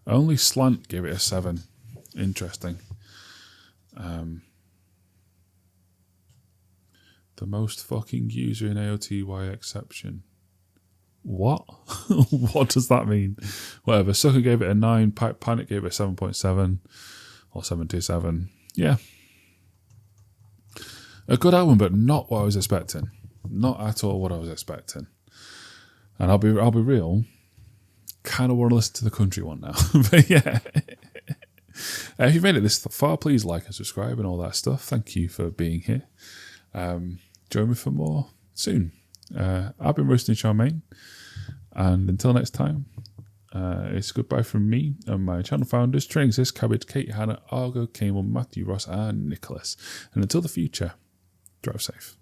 Only Slant gave it a 7. Interesting. The most fucking user in AOTY exception. What? What does that mean? Whatever. Sucker gave it a 9. Pipe Panic gave it a 7.7 or 727. Yeah. A good album, but not what I was expecting. Not at all what I was expecting. And I'll be real. Kind of want to listen to the country one now. But yeah. If you've made it this far, please like and subscribe and all that stuff. Thank you for being here. Join me for more soon. I've been Roasting Charmaine, and until next time, it's goodbye from me and my channel founders, Trainexist, Cabbage, Kate, Hannah, Argo, Cable, Matthew, Ross, and Nicholas. And until the future, drive safe.